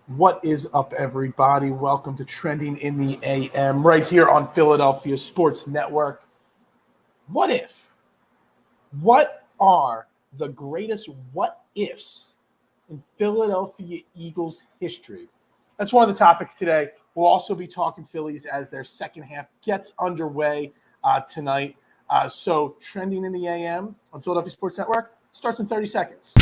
What is up, everybody? Welcome to Trending in the AM right here on Philadelphia Sports Network. What if? What are the greatest what ifs in Philadelphia Eagles history? That's one of the topics today. We'll also be talking Phillies as their second half gets underway tonight. So Trending in the AM on Philadelphia Sports Network starts in 30 seconds.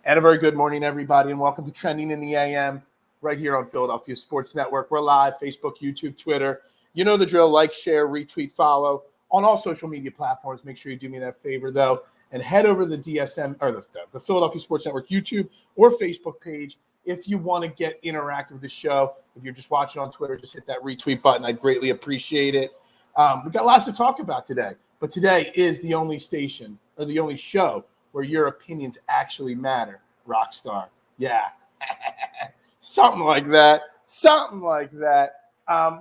And a very good morning, everybody, and welcome to Trending in the AM right here on Philadelphia Sports Network. We're live, Facebook, YouTube, Twitter. You know the drill. Like, share, retweet, follow on all social media platforms. Make sure you do me that favor, though, and head over to the DSM or the Philadelphia Sports Network YouTube or Facebook page if you want to get interactive with the show. If you're just watching on Twitter, just hit that retweet button. I'd greatly appreciate it. We've got lots to talk about today, but today is the only station or the only show where your opinions actually matter. Rockstar. Yeah. Something like that.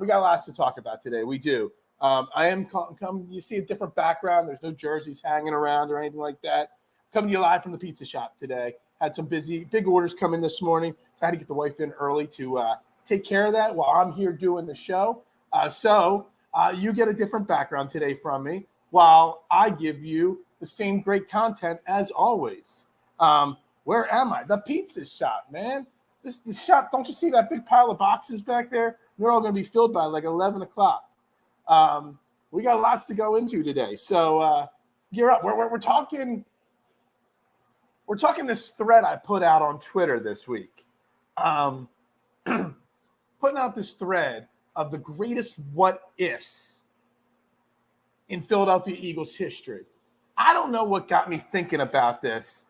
We got lots to talk about today. We do. I am come. You see a different background. There's no jerseys hanging around or anything like that. Coming to you live from the pizza shop today. Had some big orders come in this morning, so I had to get the wife in early to take care of that while I'm here doing the show. So you get a different background today from me while I give you the same great content as always. Where am I? The pizza shop, man. The shop, don't you see that big pile of boxes back there? They're all going to be filled by like 11 o'clock. We got lots to go into today. So gear up. We're talking this thread I put out on Twitter this week. Putting out this thread of the greatest what ifs in Philadelphia Eagles history. I don't know what got me thinking about this.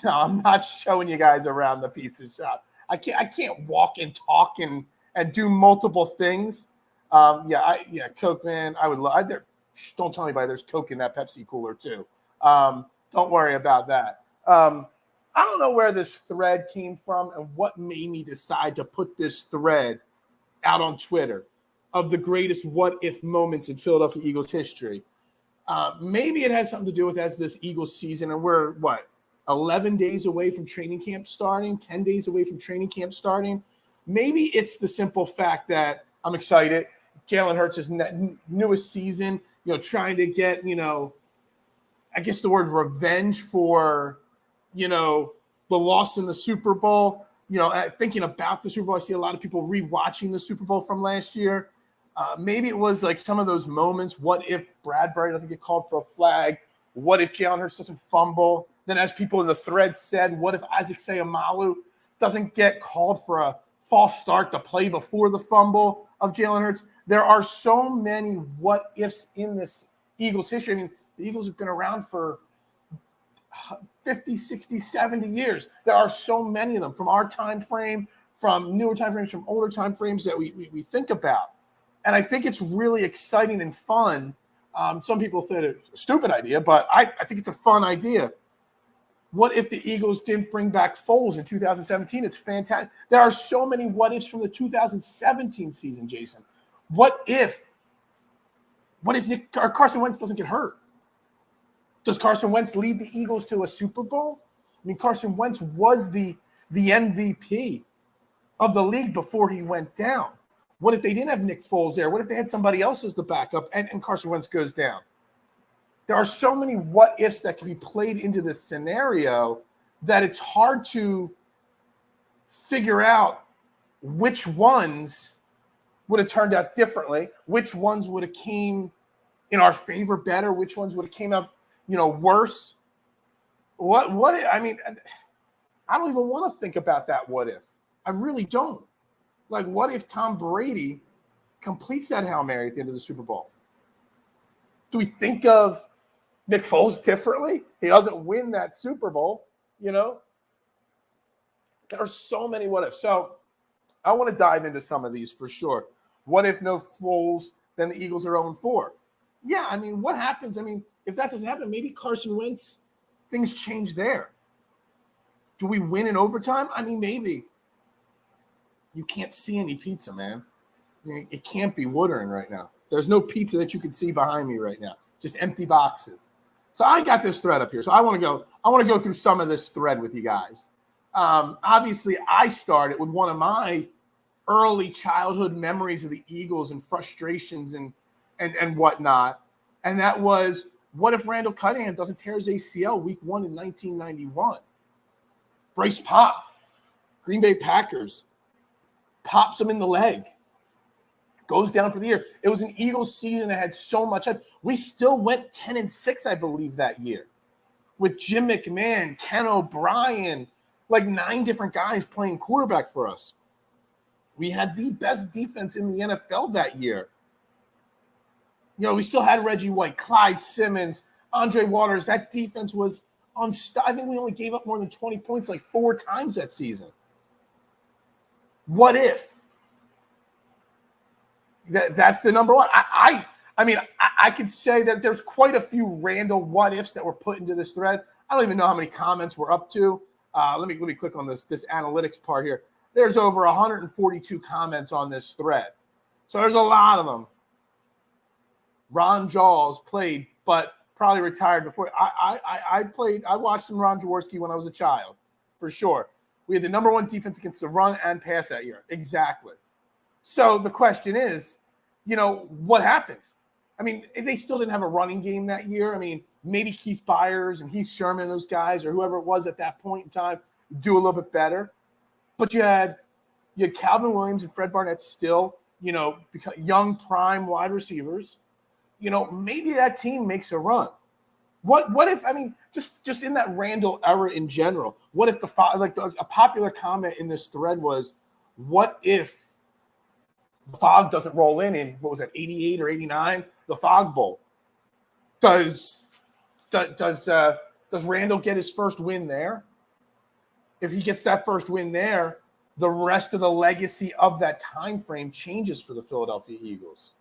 No, I'm not showing you guys around the pizza shop. I can't walk and talk and do multiple things. Coke, man. I would love. Don't tell anybody there's Coke in that Pepsi cooler too. Don't worry about that. I don't know where this thread came from and what made me decide to put this thread out on Twitter of the greatest what if moments in Philadelphia Eagles history. Maybe it has something to do with as this Eagles season, and we're 11 days away from training camp starting, 10 days away from training camp starting. Maybe it's the simple fact that I'm excited. Jalen Hurts' newest season, trying to get, I guess the word revenge for, the loss in the Super Bowl. Thinking about the Super Bowl, I see a lot of people rewatching the Super Bowl from last year. Maybe it was like some of those moments. What if Bradbury doesn't get called for a flag? What if Jalen Hurts doesn't fumble? Then, as people in the thread said, what if Isaac Seumalo doesn't get called for a false start to play before the fumble of Jalen Hurts? There are so many what ifs in this Eagles history. I mean, the Eagles have been around for 50, 60, 70 years. There are so many of them from our time frame, from newer time frames, from older time frames that we think about. And I think it's really exciting and fun. Some people think it's a stupid idea, but I think it's a fun idea. What if the Eagles didn't bring back Foles in 2017? It's fantastic. There are so many what ifs from the 2017 season, Jason. What if Carson Wentz doesn't get hurt? Does Carson Wentz lead the Eagles to a Super Bowl? I mean, Carson Wentz was the MVP of the league before he went down. What if they didn't have Nick Foles there? What if they had somebody else as the backup and Carson Wentz goes down? There are so many what ifs that can be played into this scenario that it's hard to figure out which ones would have turned out differently, which ones would have came in our favor better, which ones would have came out, worse. I don't even want to think about that what if. I really don't. Like, what if Tom Brady completes that Hail Mary at the end of the Super Bowl? Do we think of Nick Foles differently? He doesn't win that Super Bowl, There are so many what ifs. So I want to dive into some of these for sure. What if no Foles, then the Eagles are 0-4? Yeah, I mean, what happens? I mean, if that doesn't happen, maybe Carson Wentz, things change there. Do we win in overtime? I mean, maybe. You can't see any pizza, man. It can't be watering right now. There's no pizza that you can see behind me right now. Just empty boxes. So I got this thread up here. So I want to go through some of this thread with you guys. Obviously, I started with one of my early childhood memories of the Eagles and frustrations and whatnot. And that was, what if Randall Cunningham doesn't tear his ACL week 1 in 1991? Bryce Pop, Green Bay Packers, pops him in the leg, goes down for the year. It was an Eagles season that had so much. We still went 10-6, I believe, that year with Jim McMahon, Ken O'Brien, like 9 different guys playing quarterback for us. We had the best defense in the NFL that year. You know, we still had Reggie White, Clyde Simmons, Andre Waters. That defense was unstoppable. I think we only gave up more than 20 points like 4 times that season. What if? That's the number one. I mean, I could say that there's quite a few Randall what ifs that were put into this thread. I don't even know how many comments we're up to. Let me click on this analytics part here. There's over 142 comments on this thread. So there's a lot of them. Ron Jaws played, but probably retired before. I watched some Ron Jaworski when I was a child, for sure. We had the number 1 defense against the run and pass that year. Exactly. So the question is, you know, what happens? I mean, they still didn't have a running game that year. I mean, maybe Keith Byers and Heath Sherman and those guys or whoever it was at that point in time do a little bit better. But you had Calvin Williams and Fred Barnett still, you know, young prime wide receivers. You know, maybe that team makes a run. What if, I mean, just in that Randall era in general, what if a popular comment in this thread was, what if the fog doesn't roll in what was that, 88 or 89, the Fog Bowl? Does Randall get his first win there? If he gets that first win there, the rest of the legacy of that time frame changes for the Philadelphia Eagles.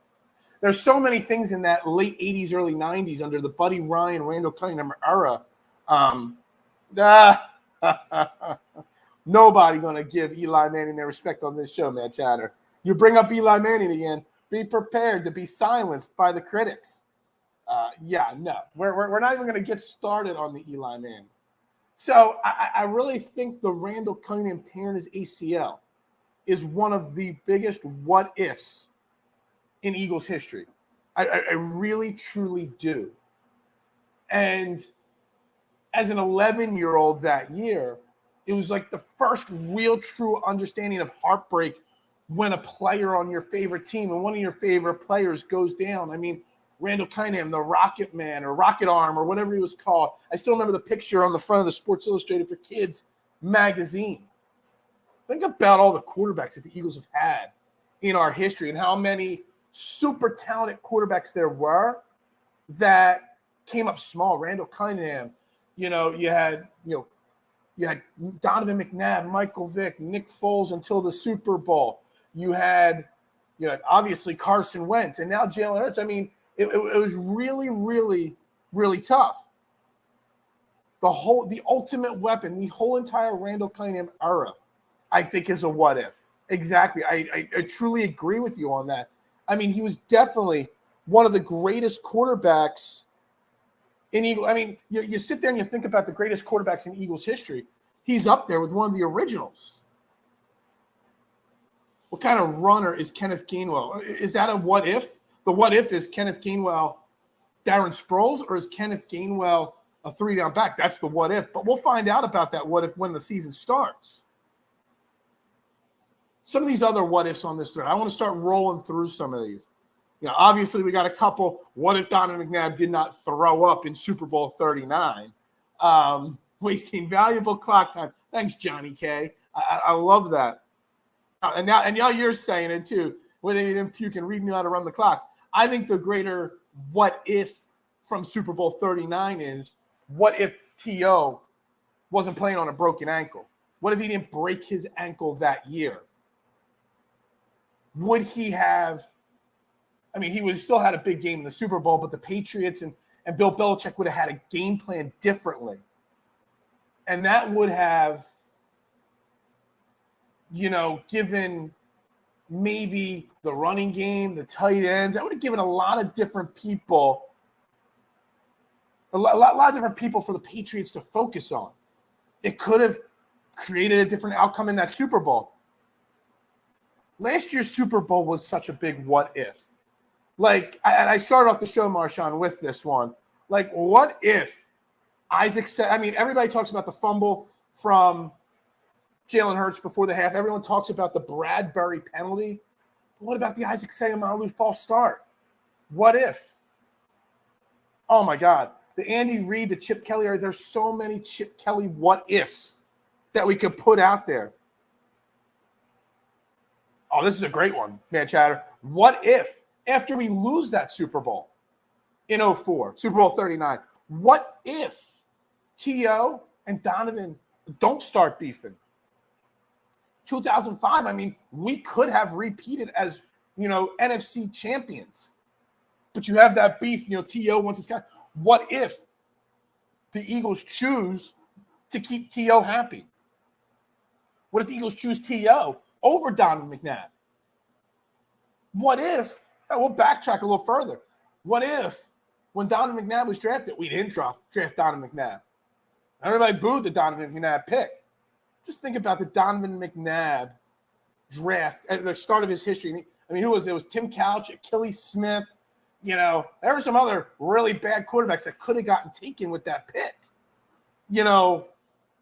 There's so many things in that late 80s, early 90s under the Buddy Ryan, Randall Cunningham era. Nobody going to give Eli Manning their respect on this show, man, Chatter. You bring up Eli Manning again, be prepared to be silenced by the critics. No, we're not even going to get started on the Eli Manning. So I really think the Randall Cunningham tearing his ACL is one of the biggest what-ifs in Eagles history. I really, truly do. And as an 11-year-old that year, it was like the first real, true understanding of heartbreak when a player on your favorite team and one of your favorite players goes down. I mean, Randall Cunningham, the Rocket Man or Rocket Arm or whatever he was called. I still remember the picture on the front of the Sports Illustrated for Kids magazine. Think about all the quarterbacks that the Eagles have had in our history and how many super talented quarterbacks there were that came up small. Randall Cunningham, you had Donovan McNabb, Michael Vick, Nick Foles until the Super Bowl. You had obviously Carson Wentz and now Jalen Hurts. I mean, it was really, really, really tough. The ultimate weapon, the whole entire Randall Cunningham era, I think is a what if. Exactly. I truly agree with you on that. I mean, he was definitely one of the greatest quarterbacks in Eagles. I mean, you sit there and you think about the greatest quarterbacks in Eagles history. He's up there with one of the originals. What kind of runner is Kenneth Gainwell? Is that a what if? The what if is Kenneth Gainwell, Darren Sproles, or is Kenneth Gainwell a 3-down back? That's the what if. But we'll find out about that what if when the season starts. Some of these other what ifs on this thread. I want to start rolling through some of these. Obviously we got a couple. What if Donovan McNabb did not throw up in Super Bowl 39? Wasting valuable clock time. Thanks, Johnny K. I love that. And now you're saying it too. When they didn't puke and read me how to run the clock. I think the greater what if from Super Bowl 39 is, what if T.O. wasn't playing on a broken ankle? What if he didn't break his ankle that year? would he have? I mean, he still had a big game in the Super Bowl, but the Patriots and Bill Belichick would have had a game plan differently. And that would have, given maybe the running game, the tight ends, that would have given a lot of different people, a lot of different people for the Patriots to focus on. It could have created a different outcome in that Super Bowl. Last year's Super Bowl was such a big what if. Like, I started off the show, Marshawn, with this one. Like, what if Isaac said, I mean, everybody talks about the fumble from Jalen Hurts before the half. Everyone talks about the Bradbury penalty. But what about the Isaac Seumalo false start? What if? Oh, my God. The Andy Reid, the Chip Kelly, there's so many Chip Kelly what ifs that we could put out there. Oh, this is a great one, man, Chatter. What if, after we lose that Super Bowl in 2004, Super Bowl 39, what if T.O. and Donovan don't start beefing? 2005, I mean, we could have repeated as, NFC champions. But you have that beef, T.O. wants his guy. What if the Eagles choose to keep T.O. happy? What if the Eagles choose T.O. over Donovan McNabb? What if, we'll backtrack a little further. What if, when Donovan McNabb was drafted, we didn't draft Donovan McNabb? Everybody booed the Donovan McNabb pick. Just think about the Donovan McNabb draft at the start of his history. I mean, who was it? It was Tim Couch, Achilles Smith. There were some other really bad quarterbacks that could have gotten taken with that pick.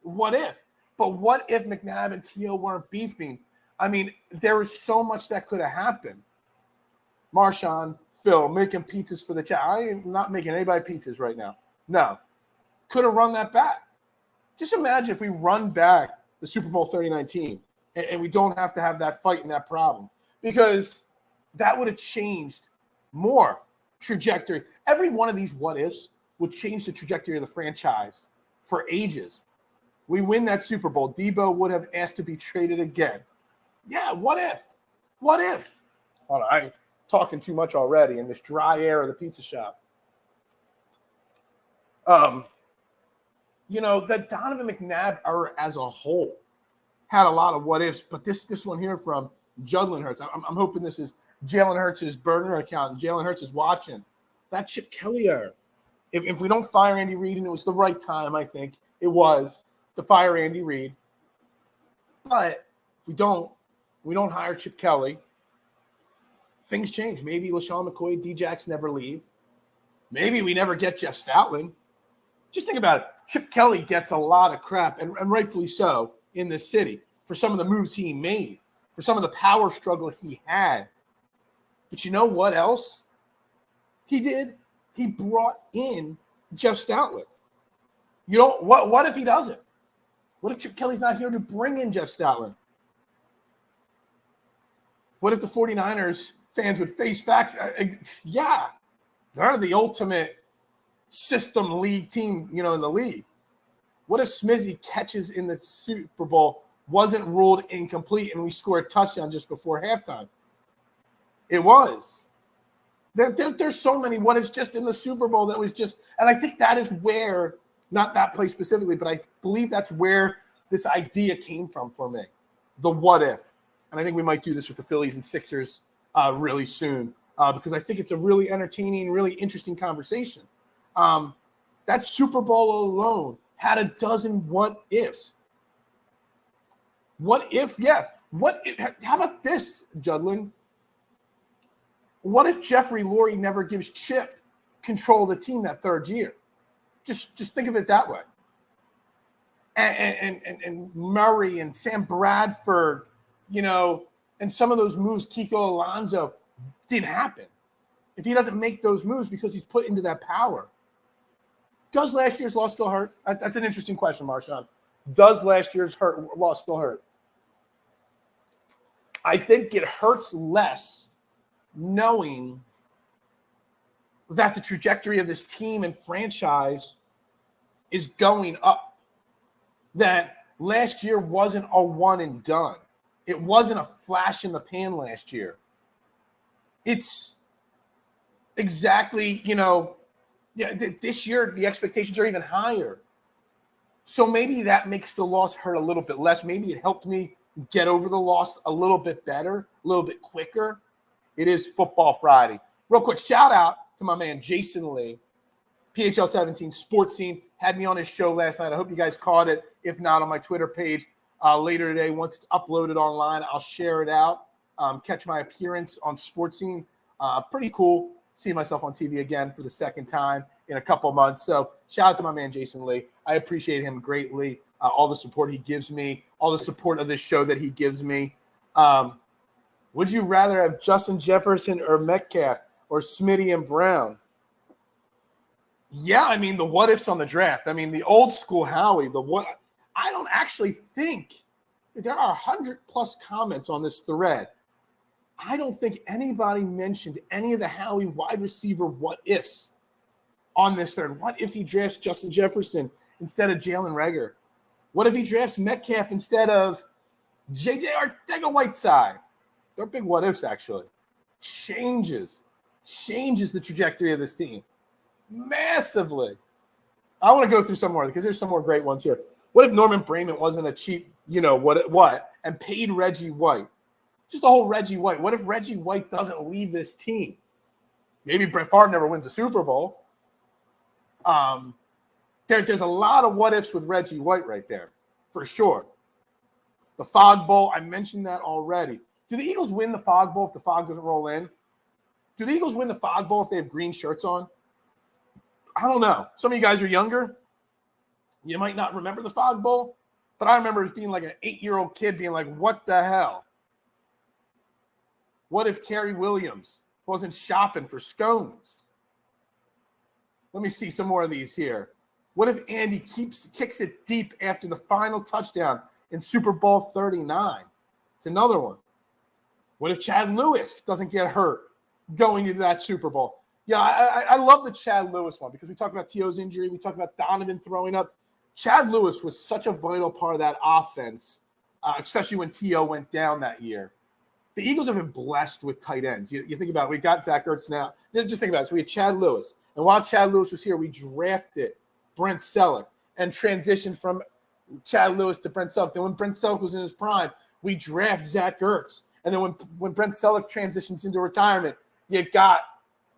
What if? But what if McNabb and T.O. weren't beefing? I mean, there was so much that could have happened. Marshawn, Phil, making pizzas for the chat. I am not making anybody pizzas right now. No. Could have run that back. Just imagine if we run back the Super Bowl 39 team and we don't have to have that fight and that problem, because that would have changed more trajectory. Every one of these what ifs would change the trajectory of the franchise for ages. We win that Super Bowl. Debo would have asked to be traded again. Yeah, what if? What if? Hold on, I'm talking too much already in this dry air of the pizza shop. The Donovan McNabb era as a whole had a lot of what ifs, but this one here from Jalen Hurts, I'm hoping this is Jalen Hurts' burner account, and Jalen Hurts is watching. That Chip Kelly era. If we don't fire Andy Reid, and it was the right time, I think it was to fire Andy Reid. But if we don't hire Chip Kelly, things change. Maybe LaShawn McCoy, D-Jacks never leave. Maybe we never get Jeff Stoutland. Just think about it. Chip Kelly gets a lot of crap, and rightfully so, in this city for some of the moves he made, for some of the power struggle he had. But you know what else he did? He brought in Jeff Stoutland. What if he doesn't? What if Chip Kelly's not here to bring in Jeff Stoutland? What if the 49ers fans would face facts? Yeah, they're the ultimate system league team, in the league. What if Smithy catches in the Super Bowl wasn't ruled incomplete and we scored a touchdown just before halftime? It was. There's so many what ifs just in the Super Bowl that was just, and I think that is where, not that play specifically, but I believe that's where this idea came from for me, the what if. And I think we might do this with the Phillies and Sixers really soon because I think it's a really entertaining, really interesting conversation. That Super Bowl alone had a dozen what ifs. What if, yeah. How about this, Judlin? What if Jeffrey Lurie never gives Chip control of the team that third year? Just think of it that way. And Murray and Sam Bradford, and some of those moves, Kiko Alonso, didn't happen. If he doesn't make those moves because he's put into that power. Does last year's loss still hurt? That's an interesting question, Marshawn. Does last year's loss still hurt? I think it hurts less knowing that the trajectory of this team and franchise is going up. That last year wasn't a one and done. It wasn't a flash in the pan last year. It's exactly, this year the expectations are even higher. So maybe that makes the loss hurt a little bit less. Maybe it helped me get over the loss a little bit better, a little bit quicker. It is Football Friday. Real quick, shout out to my man Jason Lee, PHL 17 Sports Scene, had me on his show last night. I hope you guys caught it. If not, on my Twitter page later today, once it's uploaded online, I'll share it out. Catch my appearance on Sports Scene. Pretty cool. See myself on TV again for the second time in a couple months. So shout out to my man Jason Lee. I appreciate him greatly. All the support he gives me, all the support of this show that he gives me. Would you rather have Justin Jefferson or Metcalf or Smitty and Brown? Yeah, I mean, the what ifs on the draft. I mean, the old school Howie, I don't actually think there are 100+ comments on this thread. I don't think anybody mentioned any of the Howie wide receiver what ifs on this thread. What if he drafts Justin Jefferson instead of Jalen Reagor? What if he drafts Metcalf instead of J.J. Arcega-Whiteside? They're big what ifs, actually. Changes the trajectory of this team massively. I want to go through some more because there's some more great ones here. What if Norman Brayman wasn't a cheap, and paid Reggie White? Just the whole Reggie White. What if Reggie White doesn't leave this team? Maybe Brett Favre never wins a Super Bowl. There's a lot of what ifs with Reggie White right there, for sure. The Fog Bowl, I mentioned that already. Do the Eagles win the Fog Bowl if the fog doesn't roll in? Do the Eagles win the Fog Bowl if they have green shirts on? I don't know. Some of you guys are younger. You might not remember the Fog Bowl, but I remember it being like an 8-year-old kid being like, what the hell? What if Kerry Williams wasn't shopping for scones? Let me see some more of these here. What if Andy kicks it deep after the final touchdown in Super Bowl 39? It's another one. What if Chad Lewis doesn't get hurt going into that Super Bowl? Yeah, I love the Chad Lewis one because we talked about T.O.'s injury. We talked about Donovan throwing up. Chad Lewis was such a vital part of that offense, especially when T.O. went down that year. The Eagles have been blessed with tight ends. You think about it. We got Zach Ertz now. Just think about it. So we had Chad Lewis. And while Chad Lewis was here, we drafted Brent Selleck and transitioned from Chad Lewis to Brent Selleck. Then when Brent Selleck was in his prime, we draft Zach Ertz. And then when Brent Selleck transitions into retirement, you got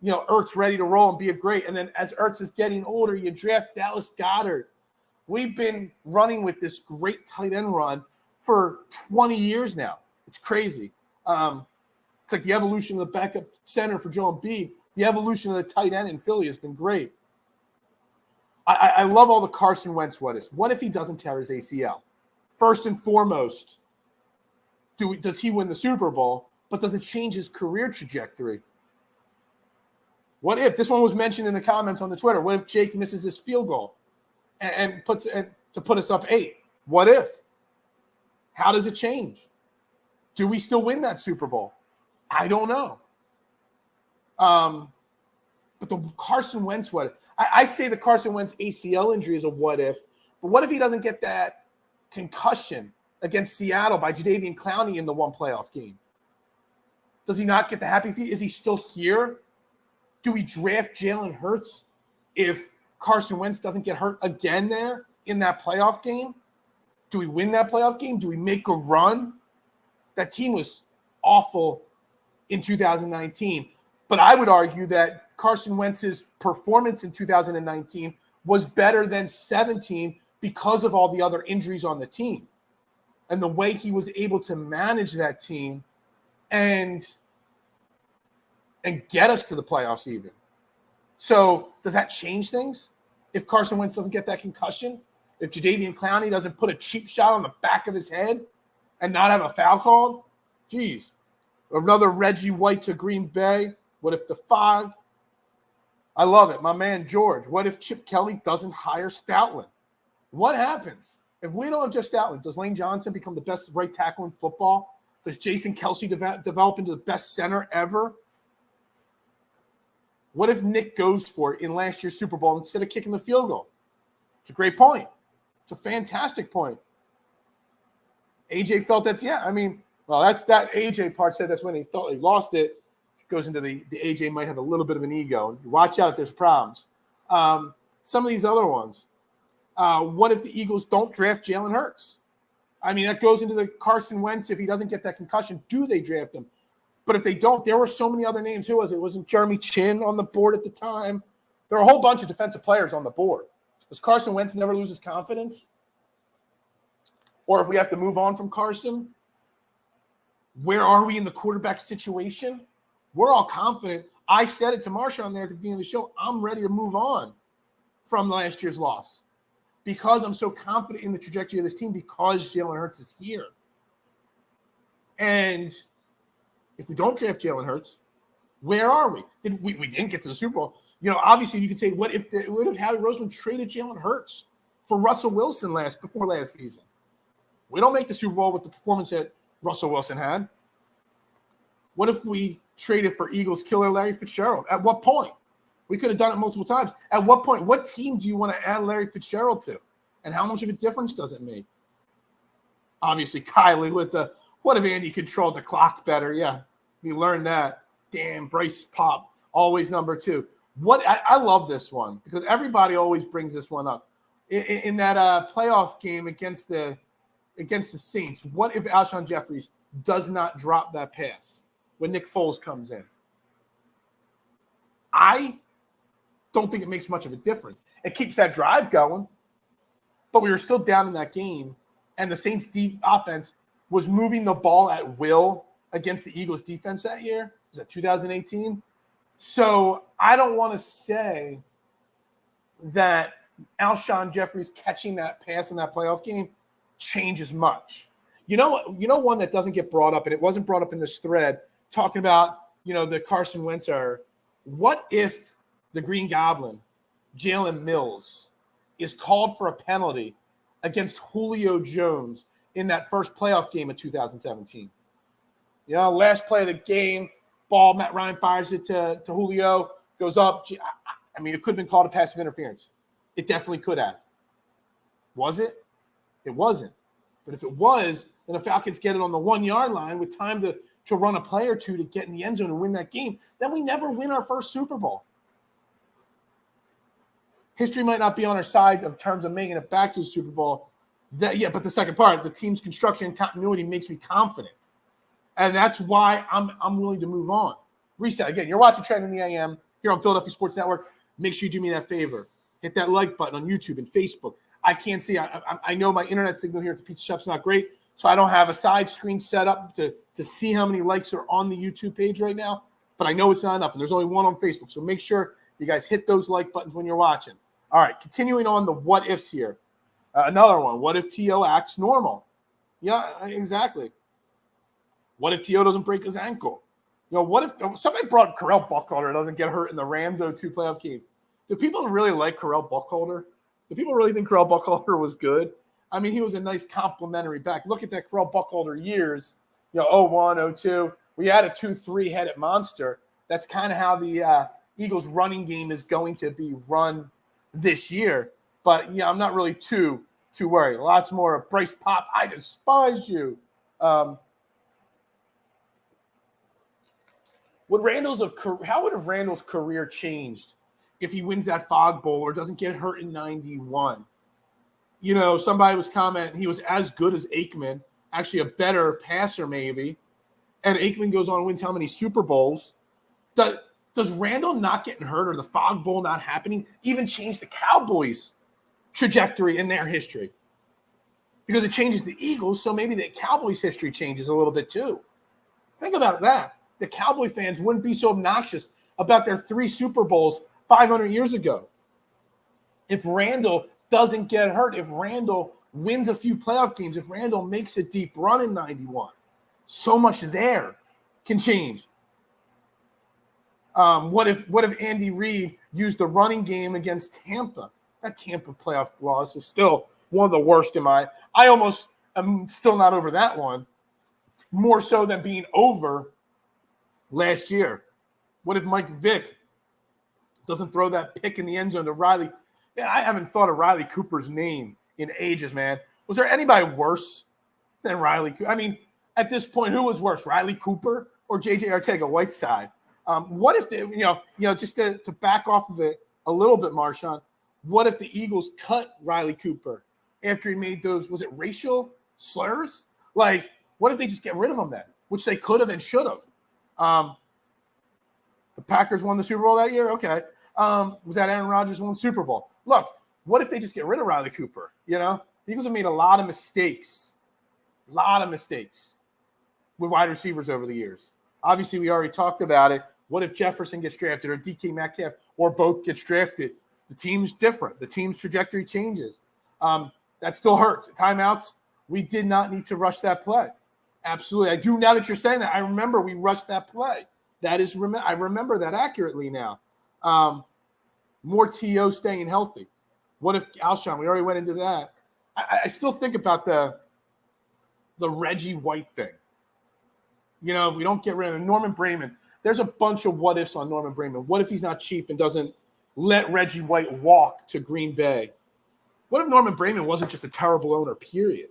Ertz ready to roll and be a great. And then as Ertz is getting older, you draft Dallas Goedert. We've been running with this great tight end run for 20 years now. It's crazy. It's like the evolution of the backup center for Joel Embiid. The evolution of the tight end in Philly has been great. I love all the Carson Wentz what ifs. What if he doesn't tear his ACL? First and foremost, does he win the Super Bowl, but does it change his career trajectory? What if, this one was mentioned in the comments on the Twitter, what if Jake misses this field goal and to put us up 8? What if? How does it change? Do we still win that Super Bowl? I don't know. But the Carson Wentz what if? I say the Carson Wentz ACL injury is a what if, but what if he doesn't get that concussion against Seattle by Jadeveon Clowney in the one playoff game? Does he not get the happy feet? Is he still here? Do we draft Jalen Hurts if Carson Wentz doesn't get hurt again there in that playoff game? Do we win that playoff game? Do we make a run? That team was awful in 2019. But I would argue that Carson Wentz's performance in 2019 was better than 17 because of all the other injuries on the team and the way he was able to manage that team and get us to the playoffs even. So does that change things? If Carson Wentz doesn't get that concussion, if Jadeveon Clowney doesn't put a cheap shot on the back of his head and not have a foul called, geez. Another Reggie White to Green Bay. What if the Fog? I love it. My man George. What if Chip Kelly doesn't hire Stoutland? What happens? If we don't have just Stoutland, does Lane Johnson become the best right tackle in football? Does Jason Kelce develop into the best center ever? What if Nick goes for it in last year's Super Bowl instead of kicking the field goal? It's a great point. It's a fantastic point. AJ felt that's, that AJ part said that's when he thought he lost it. goes into the AJ might have a little bit of an ego. Watch out if there's problems. Some of these other ones. What if the Eagles don't draft Jalen Hurts? I mean, that goes into the Carson Wentz. If he doesn't get that concussion, do they draft him? But if they don't, there were so many other names. Who was it? It wasn't Jeremy Chin on the board at the time. There were a whole bunch of defensive players on the board. Does Carson Wentz never lose his confidence? Or if we have to move on from Carson, where are we in the quarterback situation? We're all confident. I said it to Marshawn there at the beginning of the show. I'm ready to move on from last year's loss because I'm so confident in the trajectory of this team because Jalen Hurts is here. And if we don't draft Jalen Hurts, where are we? We didn't get to the Super Bowl. You know, obviously you could say, what if Howie Roseman traded Jalen Hurts for Russell Wilson before last season? We don't make the Super Bowl with the performance that Russell Wilson had. What if we traded for Eagles killer Larry Fitzgerald? At what point? We could have done it multiple times. At what point? What team do you want to add Larry Fitzgerald to? And how much of a difference does it make? Obviously, Kylie with the, what if Andy controlled the clock better? Yeah, we learned that. Damn, Bryce Pop, always number 2. I love this one because everybody always brings this one up. In that playoff game against the Saints, what if Alshon Jeffries does not drop that pass when Nick Foles comes in? I don't think it makes much of a difference. It keeps that drive going, but we were still down in that game, and the Saints' deep offense was moving the ball at will against the Eagles' defense that year. Was that 2018? So I don't want to say that Alshon Jeffries catching that pass in that playoff game changes much. You know one that doesn't get brought up, and it wasn't brought up in this thread, talking about, the Carson Wentz are, what if the Green Goblin, Jalen Mills, is called for a penalty against Julio Jones in that first playoff game of 2017? Last play of the game, ball, Matt Ryan fires it to Julio, goes up. I mean, it could have been called a passive interference. It definitely could have. Was it? It wasn't. But if it was, then the Falcons get it on the 1-yard line with time to run a play or two to get in the end zone and win that game, then we never win our first Super Bowl. History might not be on our side in terms of making it back to the Super Bowl. But the second part, the team's construction and continuity makes me confident. And that's why I'm willing to move on. Reset. Again, you're watching Trend in the AM here on Philadelphia Sports Network. Make sure you do me that favor. Hit that like button on YouTube and Facebook. I can't see. I know my internet signal here at the pizza shop's not great, so I don't have a side screen set up to see how many likes are on the YouTube page right now. But I know it's not enough, and there's only one on Facebook. So make sure you guys hit those like buttons when you're watching. All right, continuing on the what ifs here. Another one. What if T.O. acts normal? Yeah, exactly. What if T.O. doesn't break his ankle? What if somebody brought Correll Buckholder doesn't get hurt in the Rams 0-2 playoff game? Do people really like Correll Buckholder? Do people really think Correll Buckholder was good? I mean, he was a nice complimentary back. Look at that Correll Buckholder years, 01, 02. We had a 2-3 headed monster. That's kind of how the Eagles running game is going to be run this year. But, I'm not really too worried. Lots more of Bryce Pop, I despise you. How would Randall's career changed if he wins that Fog Bowl or doesn't get hurt in 91? Somebody was commenting he was as good as Aikman, actually a better passer maybe, and Aikman goes on and wins how many Super Bowls? Does Randall not getting hurt or the Fog Bowl not happening even change the Cowboys' trajectory in their history? Because it changes the Eagles, so maybe the Cowboys' history changes a little bit too. Think about that. The Cowboy fans wouldn't be so obnoxious about their 3 Super Bowls 500 years ago. If Randall doesn't get hurt, if Randall wins a few playoff games, if Randall makes a deep run in 91, so much there can change. What if Andy Reid used the running game against Tampa? That Tampa playoff loss is still one of the worst in my – I almost am still not over that one, more so than being over last year. What if Mike Vick doesn't throw that pick in the end zone to Riley? Man, I haven't thought of Riley Cooper's name in ages, man. Was there anybody worse than Riley Cooper? I mean, at this point, who was worse, Riley Cooper or J.J. Arcega-Whiteside? What if they, just to back off of it a little bit, Marshawn, what if the Eagles cut Riley Cooper after he made those, was it racial slurs? Like, what if they just get rid of him then, which they could have and should have? The Packers won the Super Bowl that year? Okay. Was that Aaron Rodgers won the Super Bowl? Look, what if they just get rid of Riley Cooper? The Eagles have made a lot of mistakes with wide receivers over the years. Obviously, we already talked about it. What if Jefferson gets drafted or DK Metcalf or both gets drafted? The team's different. The team's trajectory changes. That still hurts. Timeouts, we did not need to rush that play. Absolutely. I do, now that you're saying that, I remember we rushed that play. I remember that accurately now. More T.O. staying healthy. What if Alshon? We already went into that. I still think about the Reggie White thing. If we don't get rid of Norman Brayman, there's a bunch of what ifs on Norman Brayman. What if he's not cheap and doesn't let Reggie White walk to Green Bay? What if Norman Brayman wasn't just a terrible owner, period?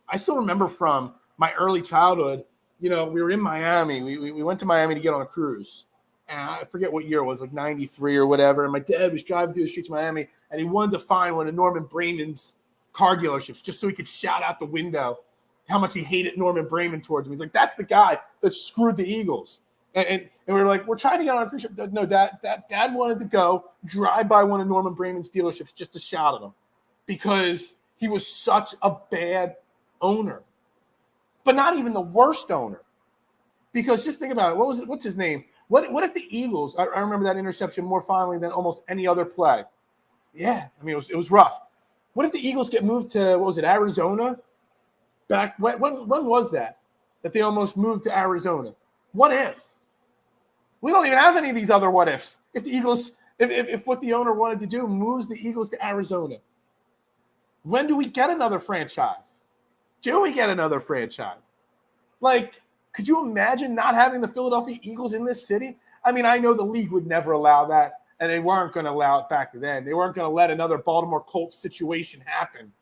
I still remember from my early childhood, we were in Miami. We went to Miami to get on a cruise. And I forget what year it was, like 93 or whatever. And my dad was driving through the streets of Miami, and he wanted to find one of Norman Brayman's car dealerships just so he could shout out the window how much he hated Norman Brayman towards him. He's like, that's the guy that screwed the Eagles. And we were like, we're trying to get on a cruise ship. No, Dad wanted to go drive by one of Norman Brayman's dealerships just to shout at him because he was such a bad owner. But not even the worst owner. Because just think about it. What's his name? What if the Eagles, I remember that interception more fondly than almost any other play. Yeah, I mean, it was rough. What if the Eagles get moved to, Arizona? Back, when was that they almost moved to Arizona? What if? We don't even have any of these other what ifs. If the Eagles, if what the owner wanted to do moves the Eagles to Arizona, when do we get another franchise? Do we get another franchise? Like, could you imagine not having the Philadelphia Eagles in this city? I mean, I know the league would never allow that, and they weren't going to allow it back then. They weren't going to let another Baltimore Colts situation happen.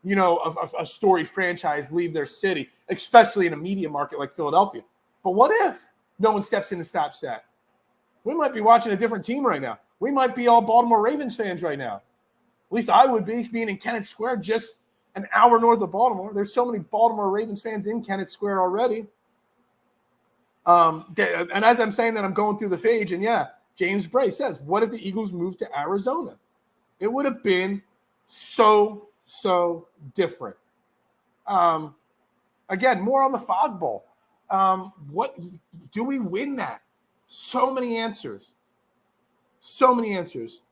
A storied franchise leave their city, especially in a media market like Philadelphia. But what if no one steps in and stops that? We might be watching a different team right now. We might be all Baltimore Ravens fans right now. At least I would be, being in Kennett Square, just an hour north of Baltimore. There's so many Baltimore Ravens fans in Kennett Square already. And as I'm saying that, I'm going through the page, and yeah, James Bray says, what if the Eagles moved to Arizona? It would have been so different. Again, more on the Fog Bowl. What do we win that? So many answers.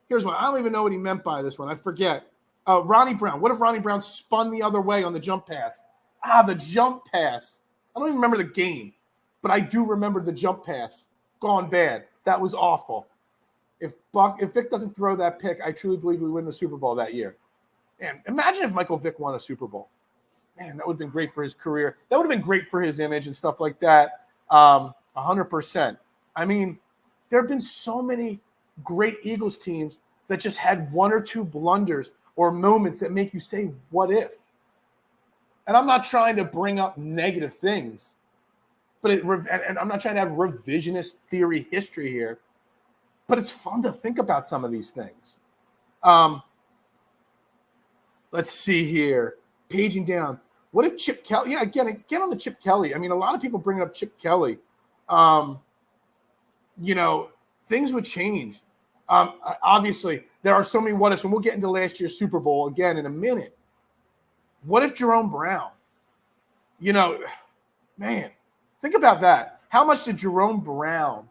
Here's one. I don't even know what he meant by this one. I forget. Ronnie Brown. What if Ronnie Brown spun the other way on the jump pass? The jump pass. I don't even remember the game, but I do remember the jump pass gone bad. That was awful. If Vic doesn't throw that pick, I truly believe we win the Super Bowl that year. Man, imagine if Michael Vick won a Super Bowl. Man, that would have been great for his career. That would have been great for his image and stuff like that. 100%. I mean, there have been so many great Eagles teams that just had one or two blunders or moments that make you say, what if? And I'm not trying to bring up negative things, but and I'm not trying to have revisionist theory history here, but it's fun to think about some of these things. Let's see here. Paging down. What if Chip Kelly? Yeah, again on the Chip Kelly. I mean, a lot of people bring up Chip Kelly. Things would change. Obviously, there are so many what ifs, and we'll get into last year's Super Bowl again in a minute. What if Jerome Brown? Man, think about that. How much did Jerome Brown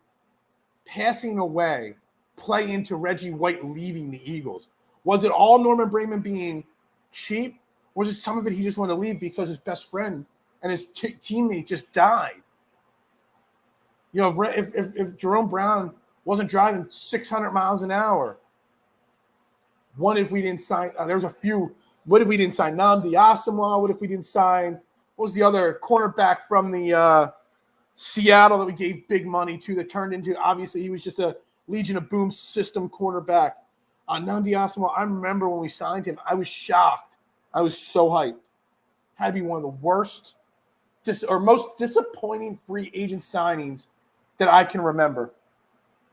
passing away play into Reggie White leaving the Eagles? Was it all Norman Brayman being cheap? Or was it some of it he just wanted to leave because his best friend and his teammate just died? If Jerome Brown wasn't driving 600 miles an hour, what if we didn't sign? There's a few. What if we didn't sign Nnamdi Asomugha? What if we didn't sign? What was the other cornerback from the Seattle that we gave big money to that turned into, obviously, he was just a Legion of Boom system cornerback. Nnamdi Asomugha, I remember when we signed him, I was shocked. I was so hyped. Had to be one of the worst or most disappointing free agent signings that I can remember.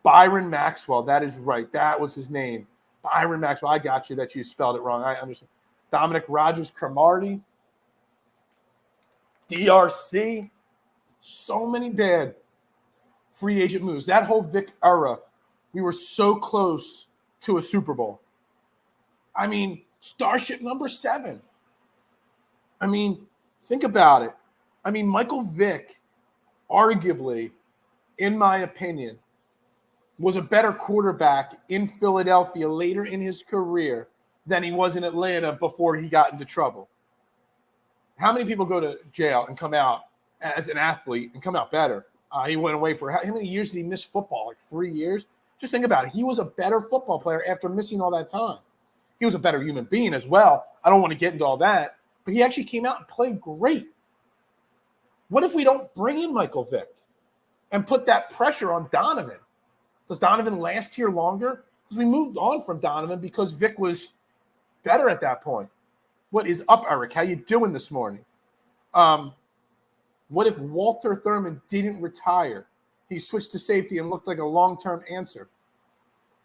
Byron Maxwell. That is right. That was his name. Byron Maxwell. I got you that you spelled it wrong. I understand. Dominic Rogers-Cromartie. DRC. So many bad free agent moves. That whole Vic era, we were so close to a Super Bowl. I mean, Starship number 7. I mean, think about it. I mean, Michael Vick, arguably, in my opinion, was a better quarterback in Philadelphia later in his career than he was in Atlanta before he got into trouble. How many people go to jail and come out as an athlete and come out better? He went away for how many years did he miss football? Like 3 years? Just think about it. He was a better football player after missing all that time. He was a better human being as well. I don't want to get into all that, but he actually came out and played great. What if we don't bring in Michael Vick and put that pressure on Donovan? Does Donovan last here longer? Because we moved on from Donovan because Vick was better at that point. What is up, Eric? How you doing this morning? What if Walter Thurman didn't retire? He switched to safety and looked like a long-term answer.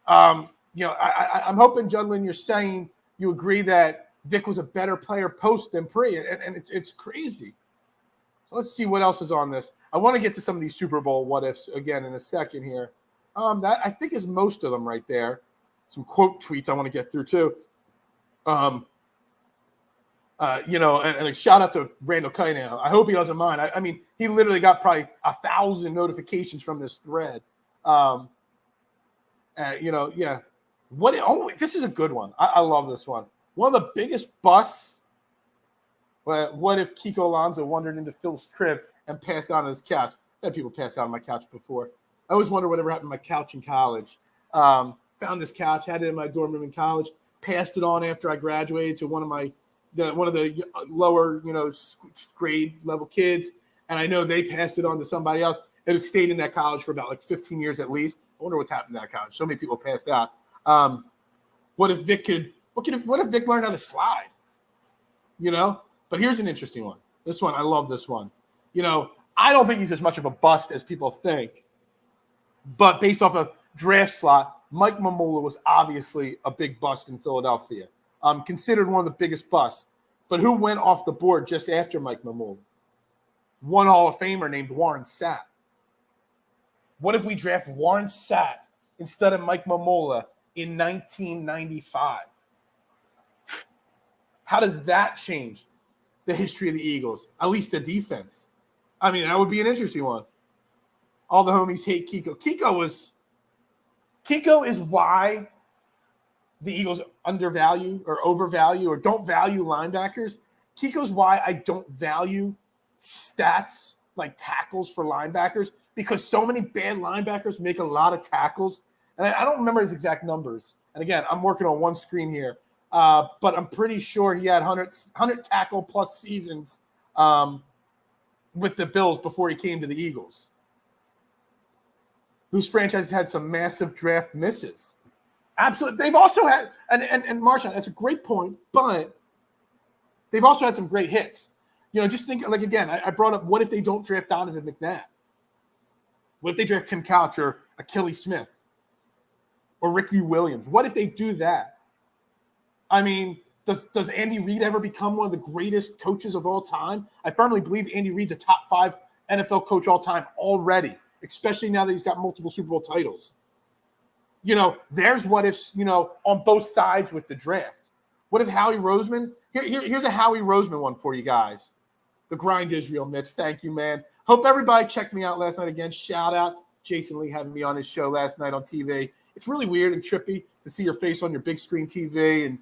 I'm hoping, Judlin, you're saying you agree that Vick was a better player post than pre, and it's crazy. So let's see what else is on this. I want to get to some of these Super Bowl what-ifs again in a second here. That I think is most of them right there. Some quote tweets I want to get through too. And a shout out to Randall Cunningham. I hope he doesn't mind. I mean, he literally got probably 1,000 notifications from this thread. Yeah. This is a good one. I love this one. One of the biggest busts. What if Kiko Alonso wandered into Phil's crib and passed out on his couch? I had people pass out on my couch before. I always wonder whatever happened to my couch in college. Found this couch, had it in my dorm room in college, passed it on after I graduated to one of the lower, grade level kids. And I know they passed it on to somebody else. It had stayed in that college for about like 15 years at least. I wonder what's happened to that college. So many people passed out. What if Vic learned how to slide? But here's an interesting one. This one, I love this one. I don't think he's as much of a bust as people think. But based off a draft slot, Mike Mamula was obviously a big bust in Philadelphia. Considered one of the biggest busts. But who went off the board just after Mike Mamula? One Hall of Famer named Warren Sapp. What if we draft Warren Sapp instead of Mike Mamula in 1995? How does that change the history of the Eagles? At least the defense. I mean, that would be an interesting one. All the homies hate Kiko. Kiko is why the Eagles undervalue or overvalue or don't value linebackers. Kiko's why I don't value stats like tackles for linebackers, because so many bad linebackers make a lot of tackles. And I don't remember his exact numbers. And again, I'm working on one screen here. But I'm pretty sure he had 100 tackle plus seasons with the Bills before he came to the Eagles, whose franchise had some massive draft misses. Absolutely. They've also had, and Marshawn, that's a great point, but they've also had some great hits. Just think, like, again, I brought up, what if they don't draft Donovan McNabb? What if they draft Tim Couch or Achilles Smith or Ricky Williams? What if they do that? I mean, does Andy Reid ever become one of the greatest coaches of all time? I firmly believe Andy Reid's a top 5 NFL coach all time already, especially now that he's got multiple Super Bowl titles. There's what ifs, on both sides with the draft. What if Howie Roseman? Here's a Howie Roseman one for you guys. The grind is real, Mitch. Thank you, man. Hope everybody checked me out last night again. Shout out Jason Lee having me on his show last night on TV. It's really weird and trippy to see your face on your big screen TV and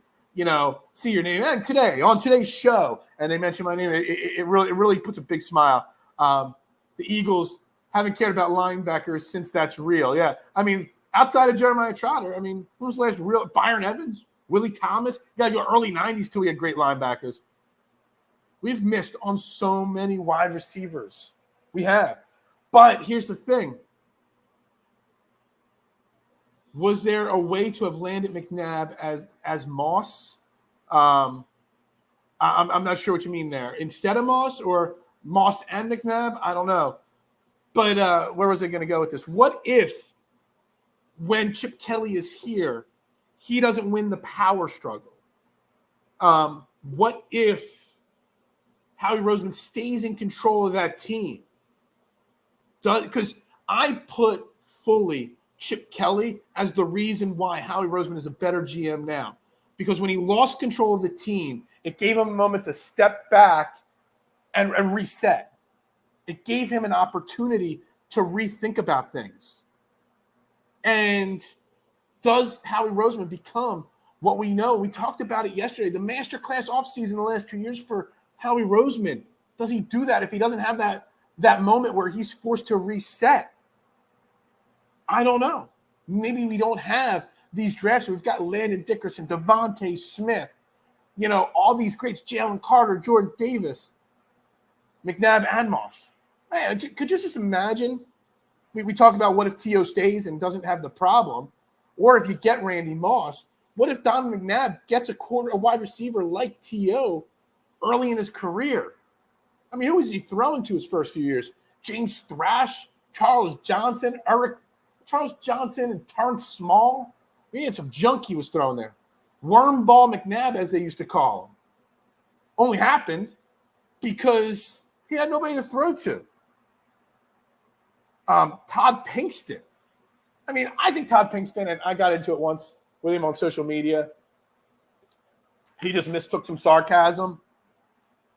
see your name. And today, on today's show, and they mention my name, it really puts a big smile. The Eagles haven't cared about linebackers since that's real. Yeah. I mean, outside of Jeremiah Trotter, who was the last real? Byron Evans, Willie Thomas. You got to go early 90s till we had great linebackers. We've missed on so many wide receivers. We have. But here's the thing. Was there a way to have landed McNabb as Moss? I'm not sure what you mean there. Instead of Moss or Moss and McNabb? I don't know. But where was I going to go with this? What if when Chip Kelly is here, he doesn't win the power struggle? What if Howie Roseman stays in control of that team? Because I put fully Chip Kelly as the reason why Howie Roseman is a better GM now. Because when he lost control of the team, it gave him a moment to step back and reset. It gave him an opportunity to rethink about things. And does Howie Roseman become what we know? We talked about it yesterday. The masterclass offseason the last 2 years for Howie Roseman. Does he do that if he doesn't have that moment where he's forced to reset? I don't know. Maybe we don't have these drafts. We've got Landon Dickerson, Devontae Smith, all these greats, Jalen Carter, Jordan Davis, McNabb, and Moss. Man, could you just imagine? We talk about what if T.O. stays and doesn't have the problem, or if you get Randy Moss. What if Don McNabb gets a wide receiver like T.O. early in his career? I mean, who was he throwing to his first few years? James Thrash, Charles Johnson and Terrence Small. He had some junk he was throwing there. Wormball McNabb, as they used to call him. Only happened because he had nobody to throw to. Todd Pinkston. I mean, I think Todd Pinkston, and I got into it once with him on social media. He just mistook some sarcasm,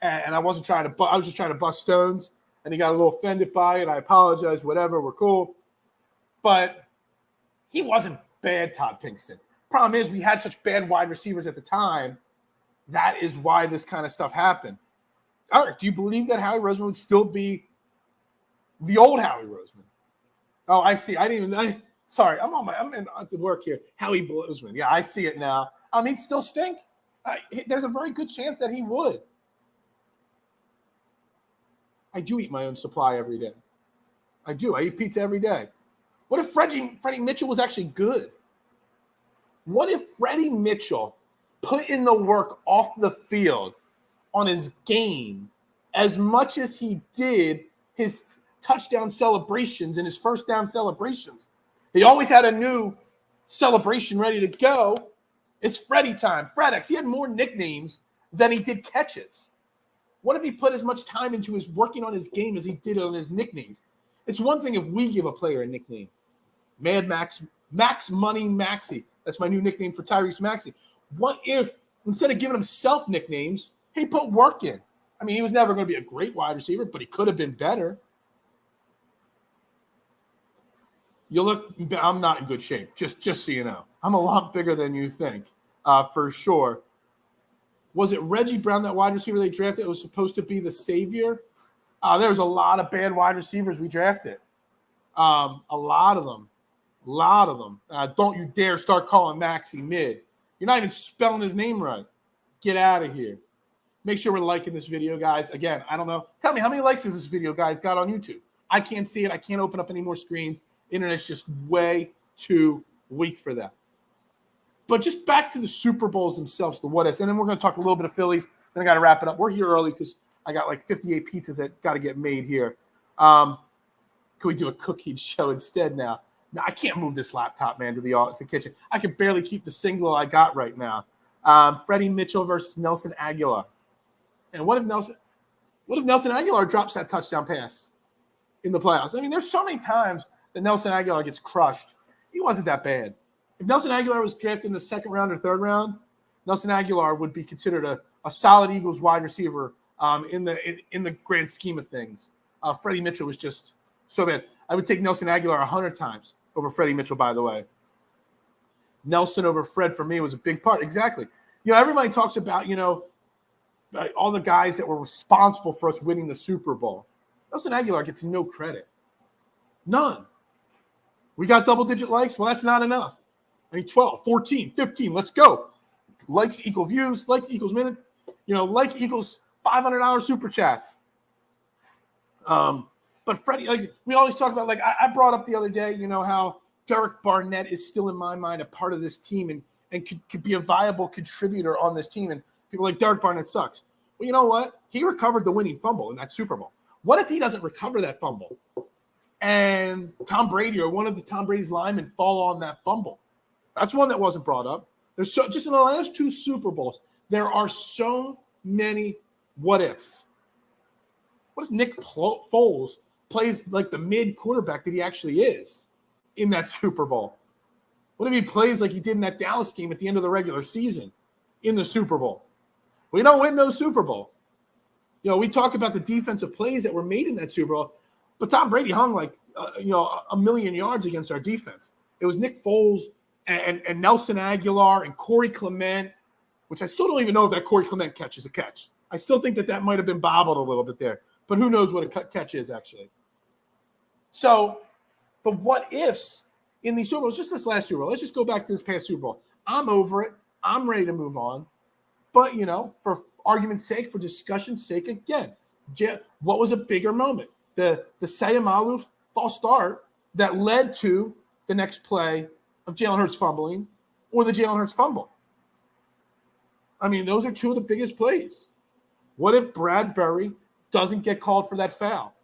and I was just trying to bust stones, and he got a little offended by it. I apologize, whatever, we're cool. But he wasn't bad, Todd Pinkston. Problem is, we had such bad wide receivers at the time. That is why this kind of stuff happened. All right, do you believe that Howie Roseman would still be the old Howie Roseman? Oh, I see. Sorry, I'm in the work here. Howie Roseman. Yeah, I see it now. He'd still stink. There's a very good chance that he would. I do eat my own supply every day. I do. I eat pizza every day. What if Freddie Mitchell was actually good? What if Freddie Mitchell put in the work off the field on his game as much as he did his touchdown celebrations and his first down celebrations? He always had a new celebration ready to go. It's Freddie time. FredEx. He had more nicknames than he did catches. What if he put as much time into his working on his game as he did on his nicknames? It's one thing if we give a player a nickname. Mad Max, Max Money Maxie. That's my new nickname for Tyrese Maxey. What if, instead of giving himself nicknames, he put work in? I mean, he was never going to be a great wide receiver, but he could have been better. I'm not in good shape, just so you know. I'm a lot bigger than you think, for sure. Was it Reggie Brown, that wide receiver they drafted, that was supposed to be the savior? There was a lot of bad wide receivers we drafted. A lot of them. Don't you dare start calling Maxie mid. You're not even spelling his name right. Get out of here. Make sure we're liking this video, guys. Again, I don't know. Tell me, how many likes has this video, guys, got on YouTube? I can't see it. I can't open up any more screens. Internet's just way too weak for that. But just back to the Super Bowls themselves, the what ifs. And then we're going to talk a little bit of Phillies. Then I got to wrap it up. We're here early because I got like 58 pizzas that got to get made here. Can we do a cooking show instead now? No, I can't move this laptop, man, to the kitchen. I can barely keep the single I got right now. Freddie Mitchell versus Nelson Aguilar. And what if Nelson Aguilar drops that touchdown pass in the playoffs? I mean, there's so many times that Nelson Aguilar gets crushed. He wasn't that bad. If Nelson Aguilar was drafted in the second round or third round, Nelson Aguilar would be considered a solid Eagles wide receiver in the grand scheme of things. Freddie Mitchell was just so bad. I would take Nelson Aguilar 100 times over Freddie Mitchell, by the way. Nelson over Fred for me was a big part. Exactly. Everybody talks about, all the guys that were responsible for us winning the Super Bowl. Nelson Aguilar gets no credit. None. We got double-digit likes. Well, that's not enough. I need 12, 14, 15. Let's go. Likes equal views. Likes equals minute. Like equals $500 super chats. But Freddie, we always talk about, I brought up the other day, how Derek Barnett is still in my mind a part of this team and could be a viable contributor on this team. And people are like, Derek Barnett sucks. Well, you know what? He recovered the winning fumble in that Super Bowl. What if he doesn't recover that fumble? and Tom Brady or one of the Tom Brady's linemen fall on that fumble. That's one that wasn't brought up. There's just in the last 2 Super Bowls, there are so many what ifs. What if Nick Foles plays like the mid quarterback that he actually is in that Super Bowl? What if he plays like he did in that Dallas game at the end of the regular season in the Super Bowl? We don't win no Super Bowl. We talk about the defensive plays that were made in that Super Bowl, but Tom Brady hung like, 1,000,000 yards against our defense. It was Nick Foles and Nelson Aguilar and Corey Clement, which I still don't even know if that Corey Clement catch is a catch. I still think that might have been bobbled a little bit there, but who knows what a catch is actually. So the what ifs in these Super Bowls, just this last Super Bowl, let's just go back to this past Super Bowl. I'm over it. I'm ready to move on. But, for argument's sake, for discussion's sake, again, what was a bigger moment? The Sayamalu false start that led to the next play of Jalen Hurts fumbling or the Jalen Hurts fumble? I mean, those are 2 of the biggest plays. What if Bradbury doesn't get called for that foul,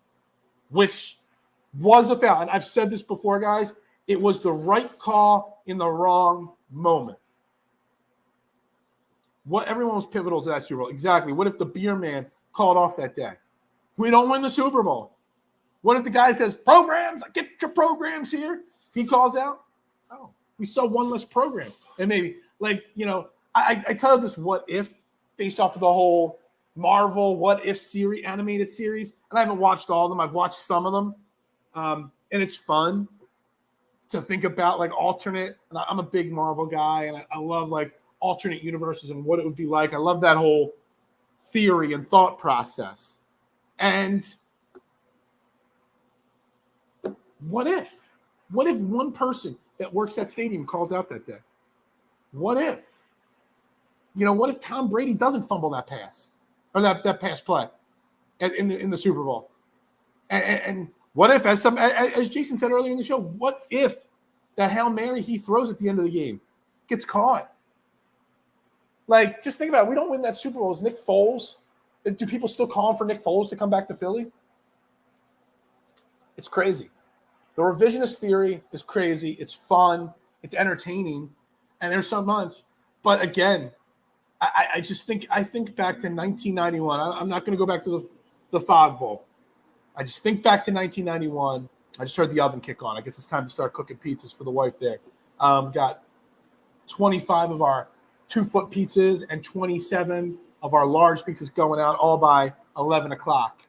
which was a foul? And I've said this before, guys. It was the right call in the wrong moment. Everyone was pivotal to that Super Bowl. Exactly. What if the beer man called off that day? We don't win the Super Bowl. What if the guy says, programs, get your programs here? He calls out. Oh, we saw one less program. And maybe, I tell this what if based off of the whole Marvel what if series, animated series. And I haven't watched all of them. I've watched some of them. And it's fun to think about alternate. And I'm a big Marvel guy, and I love alternate universes and what it would be like. I love that whole theory and thought process. And what if one person that works that stadium calls out that day? What if? What if Tom Brady doesn't fumble that pass or that pass play in the Super Bowl? And what if, as Jason said earlier in the show, what if that Hail Mary he throws at the end of the game gets caught? Just think about it. We don't win that Super Bowl. Is Nick Foles? Do people still call for Nick Foles to come back to Philly? It's crazy. The revisionist theory is crazy. It's fun. It's entertaining. And there's so much. But again, I think back to 1991. I'm not going to go back to the Fog Bowl. I just think back to 1991. I just heard the oven kick on. I guess it's time to start cooking pizzas for the wife there. Got 25 of our 2-foot pizzas and 27 of our large pizzas going out all by 11 o'clock.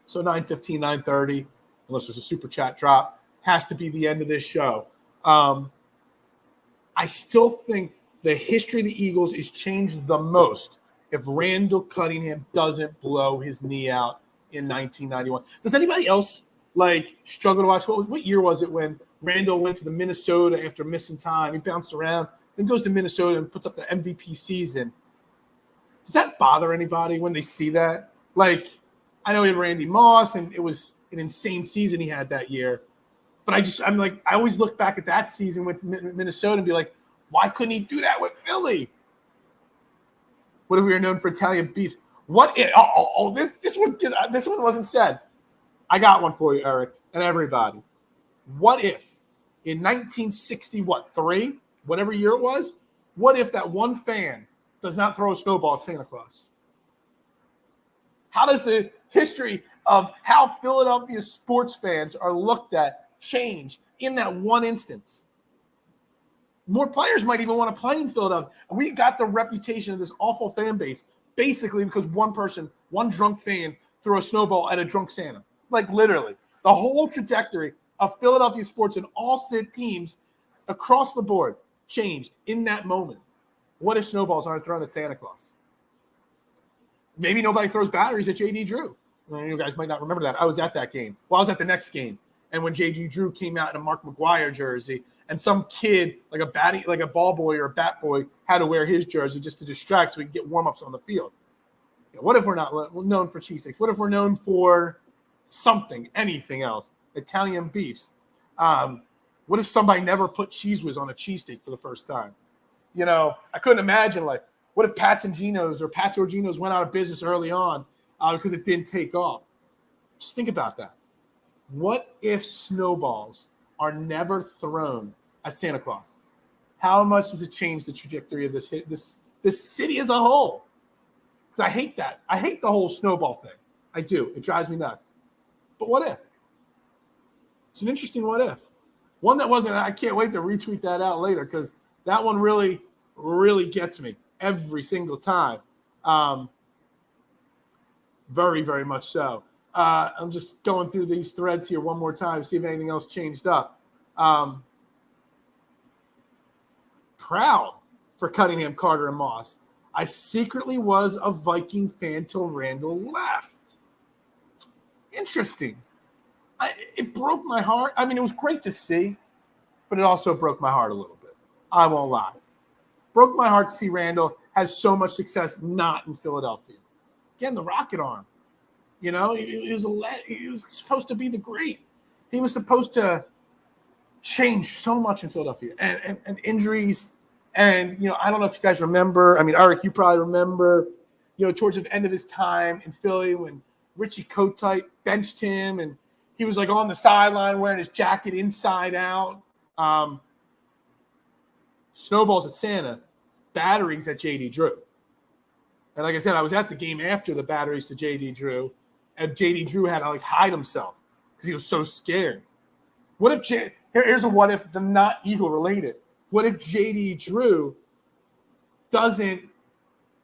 So 9:15, 9:30, unless there's a super chat drop, has to be the end of this show. I still think the history of the Eagles is changed the most if Randall Cunningham doesn't blow his knee out in 1991. Does anybody else struggle to watch? What year was it when Randall went to the Minnesota after missing time? He bounced around, then goes to Minnesota and puts up the MVP season. Does that bother anybody when they see that? I know he had Randy Moss, and it was an insane season he had that year. But I always look back at that season with Minnesota and be like, why couldn't he do that with Philly? What if we were known for Italian beef? What if? This one wasn't said. I got one for you, Eric, and everybody. What if in 1963, whatever year it was, what if that one fan does not throw a snowball at Santa Claus? How does the history of how Philadelphia sports fans are looked at change in that one instance? More players might even want to play in Philadelphia. And we got the reputation of this awful fan base basically because one drunk fan, threw a snowball at a drunk Santa. Literally. The whole trajectory of Philadelphia sports and all teams across the board changed in that moment. What if snowballs aren't thrown at Santa Claus? Maybe nobody throws batteries at J.D. Drew. You guys might not remember that. I was at that game. Well, I was at the next game. And when J.D. Drew came out in a Mark McGwire jersey, and some kid, like a ball boy or a bat boy, had to wear his jersey just to distract so we can get warm-ups on the field. What if we're not known for cheesesteaks? What if we're known for something, anything else? Italian beefs. What if somebody never put cheese whiz on a cheesesteak for the first time? I couldn't imagine, what if Pat's or Georgino's went out of business early on because it didn't take off? Just think about that. What if snowballs are never thrown at Santa Claus? How much does it change the trajectory of this city as a whole? Because I hate that. I hate the whole snowball thing. I do. It drives me nuts. But what if? It's an interesting what if. One that wasn't, I can't wait to retweet that out later because that one really, really gets me every single time. Very, very much so. I'm just going through these threads here one more time to see if anything else changed up. Proud for Cunningham, Carter, and Moss. I secretly was a Viking fan till Randall left. Interesting. It broke my heart. I mean, it was great to see, but it also broke my heart a little bit. I won't lie. Broke my heart to see Randall has so much success not in Philadelphia. Again, the rocket arm. You know, he was supposed to be the great. He was supposed to change so much in Philadelphia. And injuries. And, you know, I don't know if you guys remember. I mean, Eric, you probably remember, you know, towards the end of his time in Philly when Richie Kotite benched him and he was like on the sideline wearing his jacket inside out. Snowballs at Santa, batteries at J.D. Drew. And like I said, I was at the game after the batteries to J.D. Drew, and J.D. Drew had to like hide himself because he was so scared. What if here's a what if, the not Eagle related. What if J.D. Drew doesn't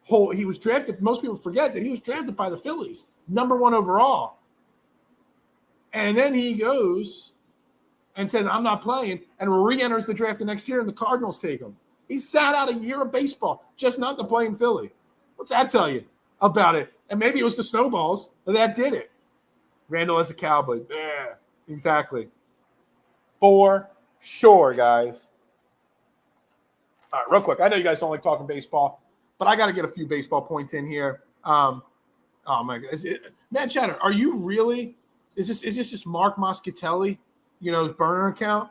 hold? He was drafted. Most people forget that he was drafted by the Phillies, #1 overall. And then he goes and says, I'm not playing, and re-enters the draft the next year, and the Cardinals take him. He sat out a year of baseball just not to play in Philly. What's that tell you about it? And maybe it was the snowballs that did it. Randall as a Cowboy. Yeah, exactly. For sure, guys. All right, real quick. I know you guys don't like talking baseball, but I got to get a few baseball points in here. Oh, my God. Matt Chatter, are you really – is this just Mark Moschitelli, you know, his burner account?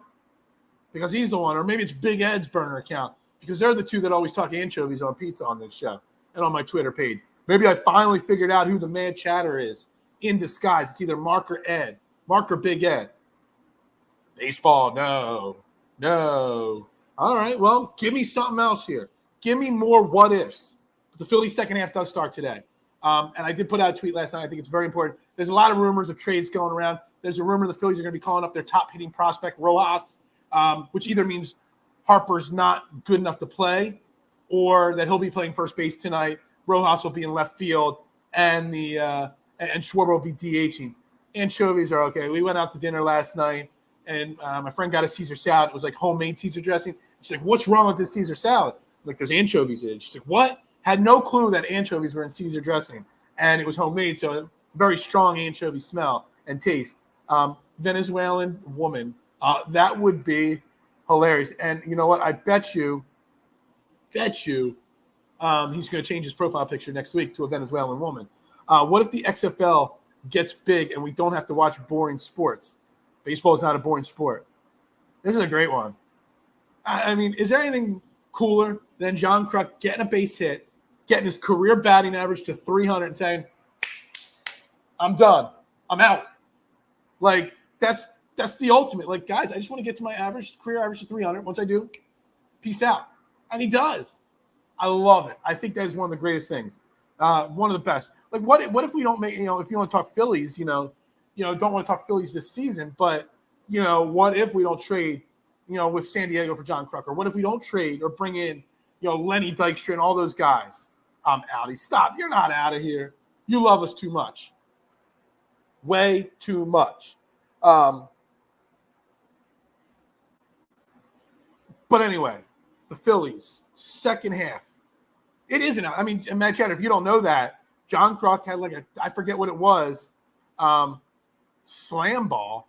Because he's the one. Or maybe it's Big Ed's burner account because they're the two that always talk anchovies on pizza on this show and on my Twitter page. Maybe I finally figured out who the Mad Chatter is in disguise. It's either Mark or Ed. Mark or Big Ed. Baseball, no. All right, well, give me something else here. Give me more what ifs. But the Phillies second half does start today. And I did put out a tweet last night. I think it's very important. There's a lot of rumors of trades going around. There's a rumor the Phillies are going to be calling up their top hitting prospect, Rojas, which either means Harper's not good enough to play or that he'll be playing first base tonight. Rojas will be in left field, and and Schwarber will be DHing. Anchovies are okay. We went out to dinner last night, and my friend got a Caesar salad. It was like homemade Caesar dressing. She's like, what's wrong with this Caesar salad? I'm like, there's anchovies in it. She's like, what? Had no clue that anchovies were in Caesar dressing, and it was homemade, so very strong anchovy smell and taste. Venezuelan woman, that would be hilarious. And you know what? I bet you, he's going to change his profile picture next week to a Venezuelan woman. What if the XFL gets big and we don't have to watch boring sports? Baseball is not a boring sport. This is a great one. I mean, is there anything cooler than John Kruk getting a base hit, getting his career batting average to 300 and saying, I'm done. I'm out. Like, that's the ultimate. Like, guys, I just want to get to my career average to 300. Once I do, peace out. And he does. I love it. I think that is one of the greatest things. One of the best. Like, what if we don't make, if you want to talk Phillies, don't want to talk Phillies this season, but, what if we don't trade, with San Diego for John Kruk? Or what if we don't trade or bring in, Lenny Dykstra and all those guys? I'm out. Stop. You're not out of here. You love us too much. Way too much. But anyway, the Phillies, second half. It isn't. I mean, Matt Chatter, if you don't know that, John Kruk had I forget what it was, slam ball.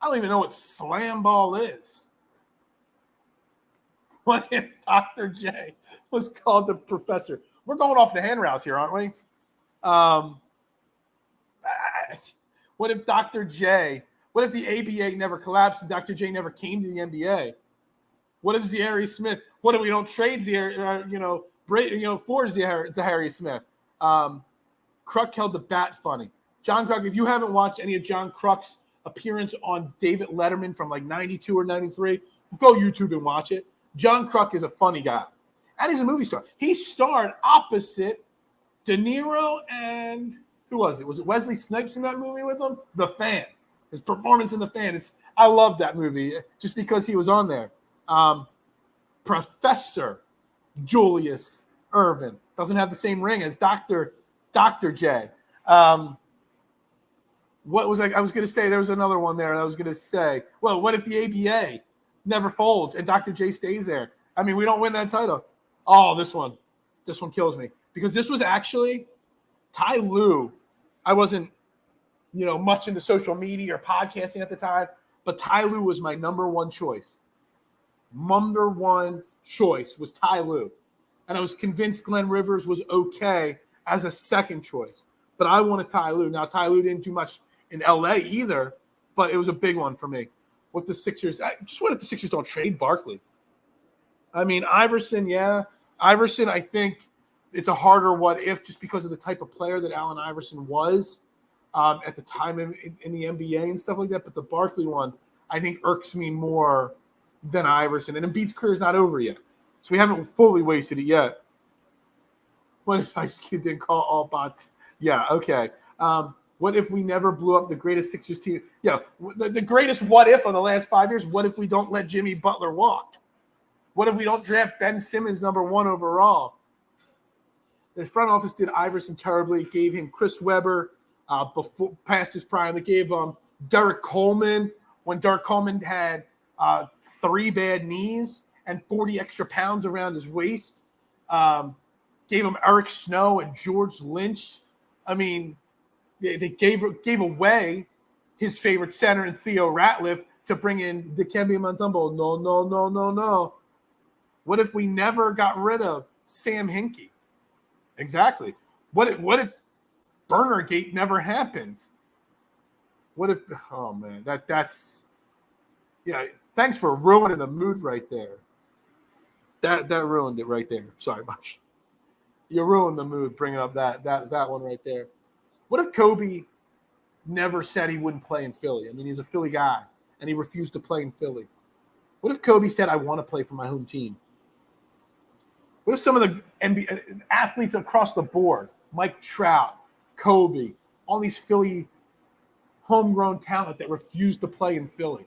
I don't even know what slam ball is. What if Dr. J was called the professor? We're going off the handrails here, aren't we? What if Dr. J, what if the ABA never collapsed and Dr. J never came to the NBA? What if Zahari Smith, what if we don't trade Zahari, for Zahari Smith? Kruk held the bat funny. John Kruk, if you haven't watched any of John Kruk's appearance on David Letterman from like 92 or 93. Go YouTube and watch it. John Kruk is a funny guy. And he's a movie star. He starred opposite De Niro and who was it? Was it Wesley Snipes in that movie with him? The Fan. His performance in The Fan. I love that movie just because he was on there. Professor Julius Erving doesn't have the same ring as Dr. J. What was I was going to say? There was another one there. I was going to say, well, what if the ABA never folds and Dr. J stays there? I mean, we don't win that title. Oh, this one kills me because this was actually Ty Lue. I wasn't, much into social media or podcasting at the time, but Ty Lue was my number one choice. Number one choice was Ty Lue. And I was convinced Glenn Rivers was okay as a second choice. But I wanted Ty Lue. Now, Ty Lue didn't do much in LA either, but it was a big one for me. With the Sixers, what if the Sixers don't trade Barkley? I mean, Iverson, yeah. Iverson, I think it's a harder what if just because of the type of player that Allen Iverson was at the time in the NBA and stuff like that. But the Barkley one, I think, irks me more than Iverson. And Embiid's career is not over yet. So we haven't fully wasted it yet. What if Ice Cube didn't call all bots? Yeah, okay. What if we never blew up the greatest Sixers team? Yeah, the greatest what if on the last 5 years, what if we don't let Jimmy Butler walk? What if we don't draft Ben Simmons number 1 overall? The front office did Iverson terribly. It gave him Chris Webber before past his prime. They gave Derek Coleman when Derek Coleman had 3 bad knees and 40 extra pounds around his waist. Gave him Eric Snow and George Lynch. I mean, they gave away his favorite center in Theo Ratliff to bring in Dikembe Mutombo. No. What if we never got rid of Sam Hinkie? Exactly. What if Burnergate never happens? What if? Oh man, that's yeah. Thanks for ruining the mood right there. That ruined it right there. Sorry, Mosh. You ruined the mood bringing up that one right there. What if Kobe never said he wouldn't play in Philly? I mean, he's a Philly guy, and he refused to play in Philly. What if Kobe said, I want to play for my home team? What if some of the NBA athletes across the board, Mike Trout, Kobe, all these Philly homegrown talent that refused to play in Philly?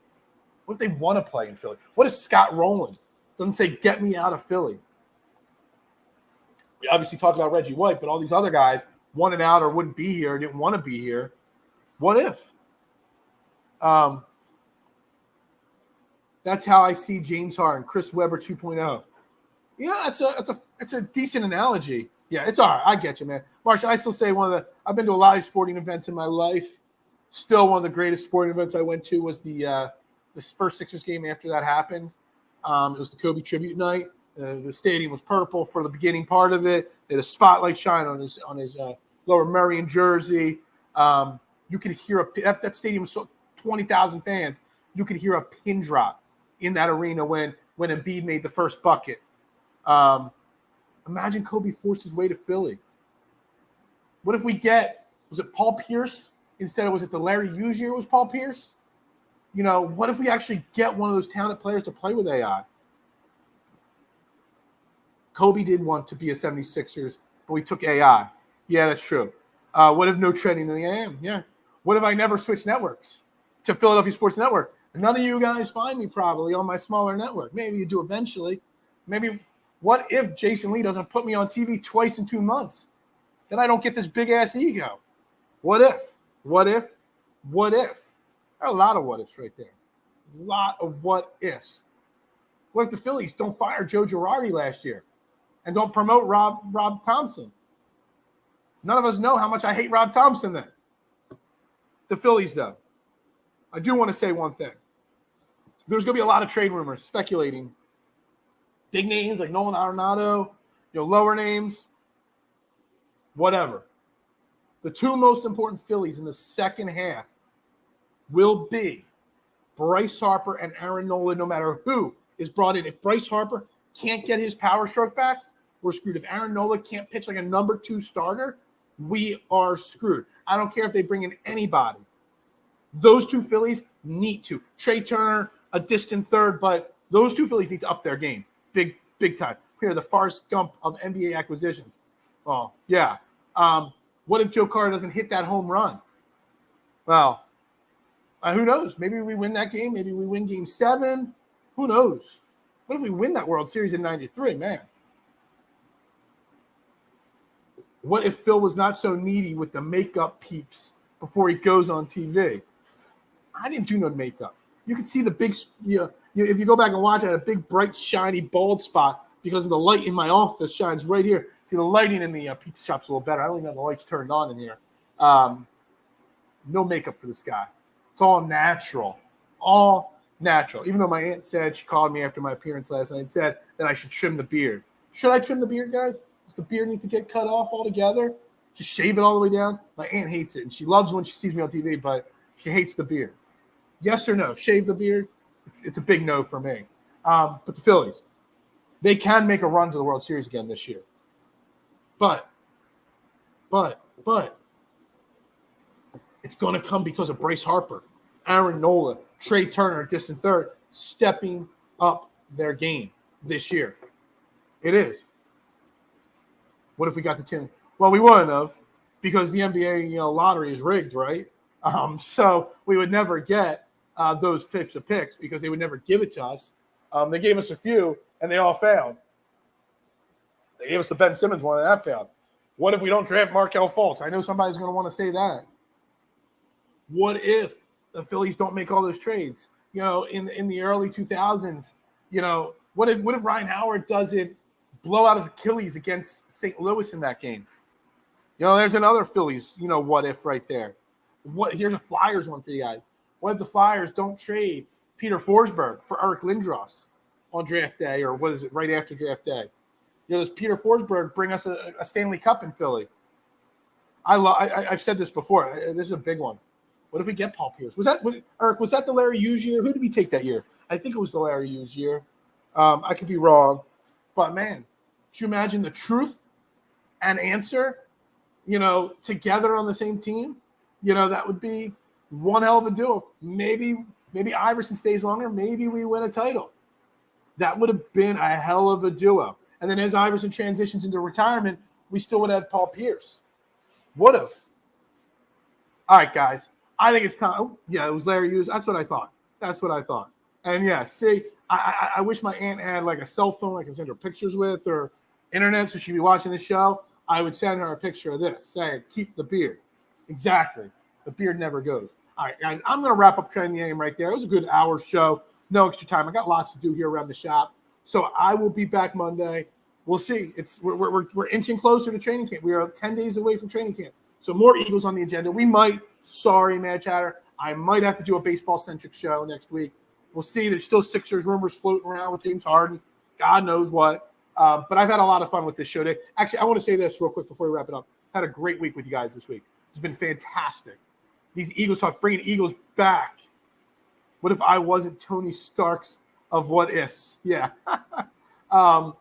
What if they want to play in Philly? What if Scott Rowland doesn't say, get me out of Philly? We obviously talked about Reggie White, but all these other guys wanted out or wouldn't be here, didn't want to be here. What if? That's how I see James Harden, Chris Webber 2.0. Yeah, it's a decent analogy. Yeah, it's all right. I get you, man. Marshall, I still say I've been to a lot of sporting events in my life. Still one of the greatest sporting events I went to was the first Sixers game after that happened. It was the Kobe tribute night. The stadium was purple for the beginning part of it. They had a spotlight shine on his Lower Merion jersey. You could hear that stadium was 20,000 fans. You could hear a pin drop in that arena when Embiid made the first bucket. Imagine Kobe forced his way to Philly. What if we was it Paul Pierce instead of, was it the Larry Hughes year was Paul Pierce? What if we actually get one of those talented players to play with AI? Kobe did want to be a 76ers, but we took AI. Yeah, that's true. What if no trading in the AM? Yeah. What if I never switched networks to Philadelphia Sports Network? None of you guys find me probably on my smaller network. Maybe you do eventually. Maybe what if Jason Lee doesn't put me on TV twice in 2 months? Then I don't get this big-ass ego. What if? What if? What if? There are a lot of what ifs right there. A lot of what ifs. What if the Phillies don't fire Joe Girardi last year and don't promote Rob Thompson? None of us know how much I hate Rob Thompson then. The Phillies, though. I do want to say one thing. There's going to be a lot of trade rumors speculating. Big names like Nolan Arenado, lower names, whatever. The 2 most important Phillies in the second half will be Bryce Harper and Aaron Nola, no matter who is brought in. If Bryce Harper can't get his power stroke back, we're screwed. If Aaron Nola can't pitch like a number 2 starter, we are screwed. I don't care if they bring in anybody. Those two Phillies need to. Trey Turner, a distant third, but those two Phillies need to up their game. Big time. Here, the Forrest Gump of NBA acquisitions. Oh, yeah. What if Joe Carter doesn't hit that home run? Well, who knows? Maybe we win that game. Maybe we win Game 7. Who knows? What if we win that World Series in 93, man? What if Phil was not so needy with the makeup peeps before he goes on TV? I didn't do no makeup. You can see the big, if you go back and watch it, I had a big, bright, shiny, bald spot because of the light in my office shines right here. See, the lighting in the pizza shop's a little better. I don't even have the lights turned on in here. No makeup for this guy. It's all natural. All natural. Even though my aunt said, she called me after my appearance last night and said that I should trim the beard. Should I trim the beard, guys? Does the beard need to get cut off altogether? Just shave it all the way down? My aunt hates it, and she loves when she sees me on TV, but she hates the beard. Yes or no? Shave the beard? It's a big no for me. But the Phillies, they can make a run to the World Series again this year. But it's going to come because of Bryce Harper, Aaron Nola, Trey Turner, distant third, stepping up their game this year. It is. What if we got the 10? Well, we wouldn't have because the NBA lottery is rigged, right? So we would never get those types of picks because they would never give it to us. They gave us a few, and they all failed. They gave us the Ben Simmons one, and that failed. What if we don't draft Markelle Fultz? I know somebody's going to want to say that. What if the Phillies don't make all those trades? In the early 2000s, what if Ryan Howard doesn't blow out his Achilles against St. Louis in that game? There's another Phillies, what if right there. Here's a Flyers one for you guys. What if the Flyers don't trade Peter Forsberg for Eric Lindros on draft day, or what is it, right after draft day? Does Peter Forsberg bring us a Stanley Cup in Philly? I've said this before. This is a big one. What if we get Paul Pierce? Eric, was that the Larry Hughes year? Who did we take that year? I think it was the Larry Hughes year. I could be wrong. But, man, can you imagine the truth and answer, together on the same team? That would be one hell of a duo. Maybe Iverson stays longer. Maybe we win a title. That would have been a hell of a duo. And then as Iverson transitions into retirement, we still would have Paul Pierce. Would have. All right, guys. I think it's time. Oh, yeah, it was Larry Hughes. That's what I thought. And, yeah, see, I wish my aunt had, like, a cell phone I can send her pictures with or internet so she'd be watching this show. I would send her a picture of this saying, keep the beard. Exactly. The beard never goes. All right, guys, I'm going to wrap up Trending the AM right there. It was a good hour show. No extra time. I got lots to do here around the shop. So I will be back Monday. We'll see. We're inching closer to training camp. We are 10 days away from training camp. So more Eagles on the agenda. We might, sorry, Mad Chatter, I might have to do a baseball-centric show next week. We'll see. There's still Sixers rumors floating around with James Harden. God knows what. But I've had a lot of fun with this show today. Actually, I want to say this real quick before we wrap it up. Had a great week with you guys this week. It's been fantastic. These Eagles talk, bringing Eagles back. What if I wasn't Tony Stark's of what ifs? Yeah. I've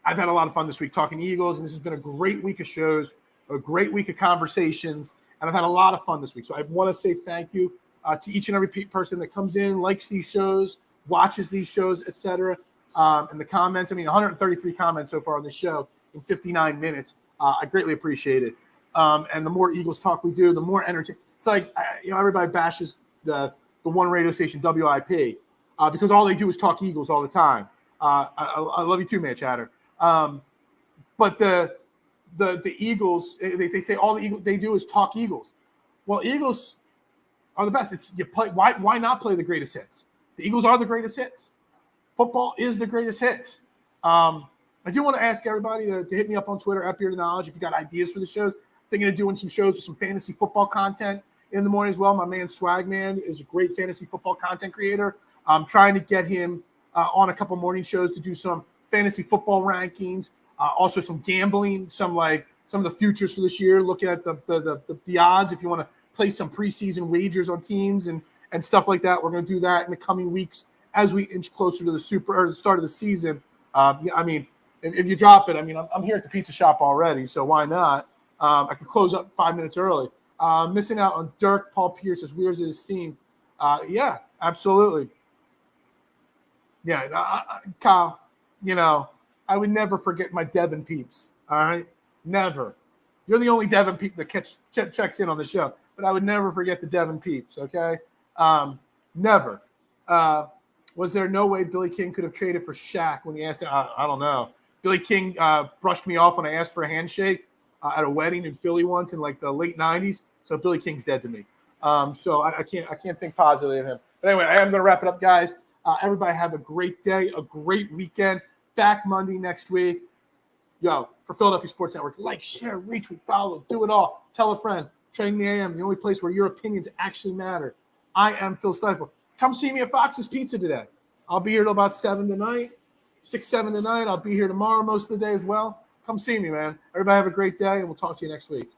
had a lot of fun this week talking Eagles, and this has been a great week of shows, a great week of conversations, and I've had a lot of fun this week. So I want to say thank you to each and every person that comes in, likes these shows, watches these shows, etc. And the comments. 133 comments so far on this show in 59 minutes. I greatly appreciate it. And the more Eagles talk we do, the more entertaining. It's like, everybody bashes the one radio station, WIP, because all they do is talk Eagles all the time. I love you too, man, Chatter. But the Eagles, they say all the Eagles they do is talk Eagles. Well, Eagles are the best. It's you play. Why not play the greatest hits? The Eagles are the greatest hits. Football is the greatest hits. I do want to ask everybody to hit me up on Twitter at Beard of Knowledge if you got ideas for the shows. Thinking of doing some shows with some fantasy football content in the morning as well. My man Swagman is a great fantasy football content creator. I'm trying to get him on a couple morning shows to do some fantasy football rankings, also some gambling, some of the futures for this year, looking at the odds if you want to play some preseason wagers on teams and stuff like that. We're going to do that in the coming weeks as we inch closer to the start of the season. If you drop it, I'm here at the pizza shop already, so why not? I could close up 5 minutes early. Missing out on Dirk, Paul Pierce, as weird as it seemed. Yeah, absolutely. Yeah, Kyle, I would never forget my Devon peeps. All right, never. You're the only Devon peep that checks in on the show, but I would never forget the Devon peeps. Okay, never. Was there no way Billy King could have traded for Shaq when he asked him? I don't know. Billy King brushed me off when I asked for a handshake at a wedding in Philly once in like the late '90s. So Billy King's dead to me. So I can't think positively of him. But anyway, I am going to wrap it up, guys. Everybody have a great day, a great weekend. Back Monday next week. Yo, for Philadelphia Sports Network, like, share, retweet, follow, do it all. Tell a friend. Training the AM, the only place where your opinions actually matter. I am Phil Stiefel. Come see me at Fox's Pizza today. I'll be here till about 7 tonight, 6, 7 tonight. I'll be here tomorrow most of the day as well. Come see me, man. Everybody have a great day, and we'll talk to you next week.